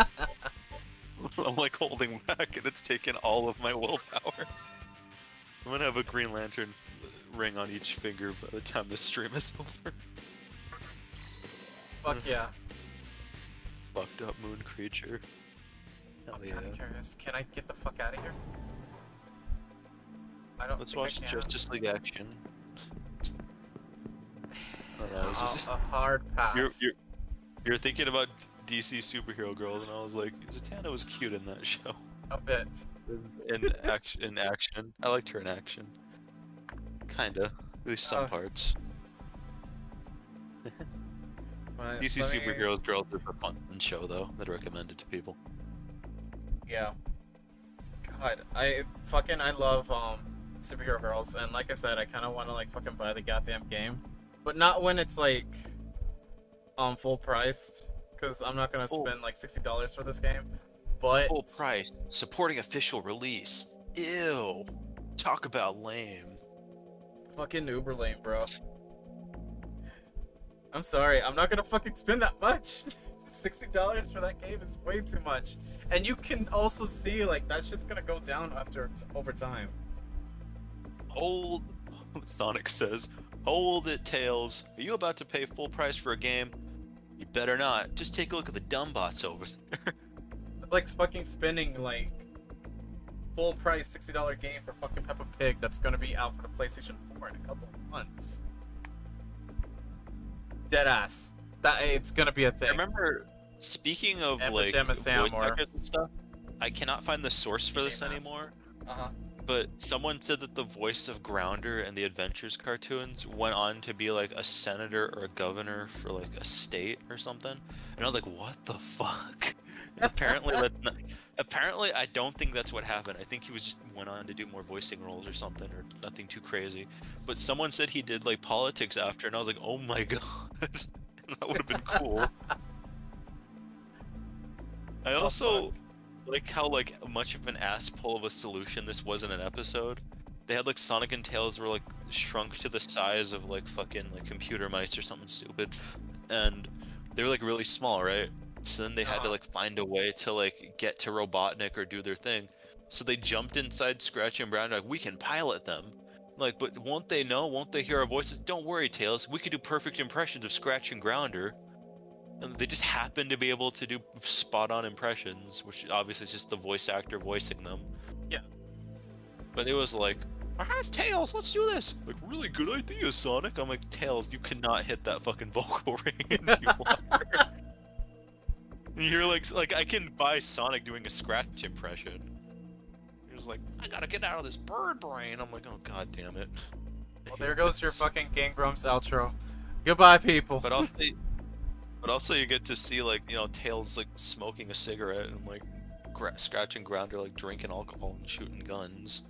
I'm like holding back, and it's taking all of my willpower. I'm gonna have a Green Lantern ring on each finger by the time this stream is over. Fuck yeah. Fucked up moon creature. Hell I'm yeah. kinda curious. Can I get the fuck out of here? I don't Let's think I watch can. Justice League action. I was just, A hard pass. you're thinking about DC superhero girls, and I was like, Zatanna was cute in that show. A bit. In action. I liked her in action. Kinda. At least some parts. But DC let me- Superheroes Girls is a fun show, though. I'd recommend it to people. Yeah. God, I love superhero girls, and like I said, I kind of want to like fucking buy the goddamn game, but not when it's like full priced, because I'm not gonna spend like $60 for this game. But Full price. Supporting official release. Ew. Talk about lame. fucking uber lame, bro. I'm sorry, I'm not gonna fucking spend that much. $60 for that game is way too much, and you can also see like that shit's gonna go down over time. Sonic says, hold it, Tails. Are you about to pay full price for a game? You better not. Just take a look at the dumb bots over there. It's like fucking spending like full price $60 game for fucking Peppa Pig that's gonna be out for the PlayStation 4 in a couple of months. Deadass. That it's gonna be a thing. I remember, speaking of And like Pajama voice Sam or- actors and stuff, I cannot find the source for this PJ anymore. Uh-huh. But someone said that the voice of Grounder in the Adventures cartoons went on to be like a senator or a governor for like a state or something. And I was like, what the fuck? And apparently apparently I don't think that's what happened. I think he was just went on to do more voicing roles or something, or nothing too crazy. But someone said he did like politics after, and I was like, oh my god. That would have been cool. I also like how like much of an ass pull of a solution this was in an episode. They had like Sonic and Tails were like shrunk to the size of like fucking like computer mice or something stupid, and they were like really small, right? So then they had to like find a way to like get to Robotnik or do their thing. So they jumped inside Scratch and Brown, like, we can pilot them. Like, but won't they know? Won't they hear our voices? Don't worry, Tails. We could do perfect impressions of Scratch and Grounder. And they just happen to be able to do spot-on impressions, which obviously is just the voice actor voicing them. Yeah. But it was like, Tails, let's do this. Like, really good idea, Sonic. I'm like, Tails, you cannot hit that fucking vocal range. You're like I can buy Sonic doing a Scratch impression. He was like, I gotta get out of this bird brain. I'm like, oh god damn it. Well, there goes your fucking Gang Grumps outro. Goodbye, people. But also you get to see like, you know, Tails like smoking a cigarette and like Scratch and Grounder like drinking alcohol and shooting guns.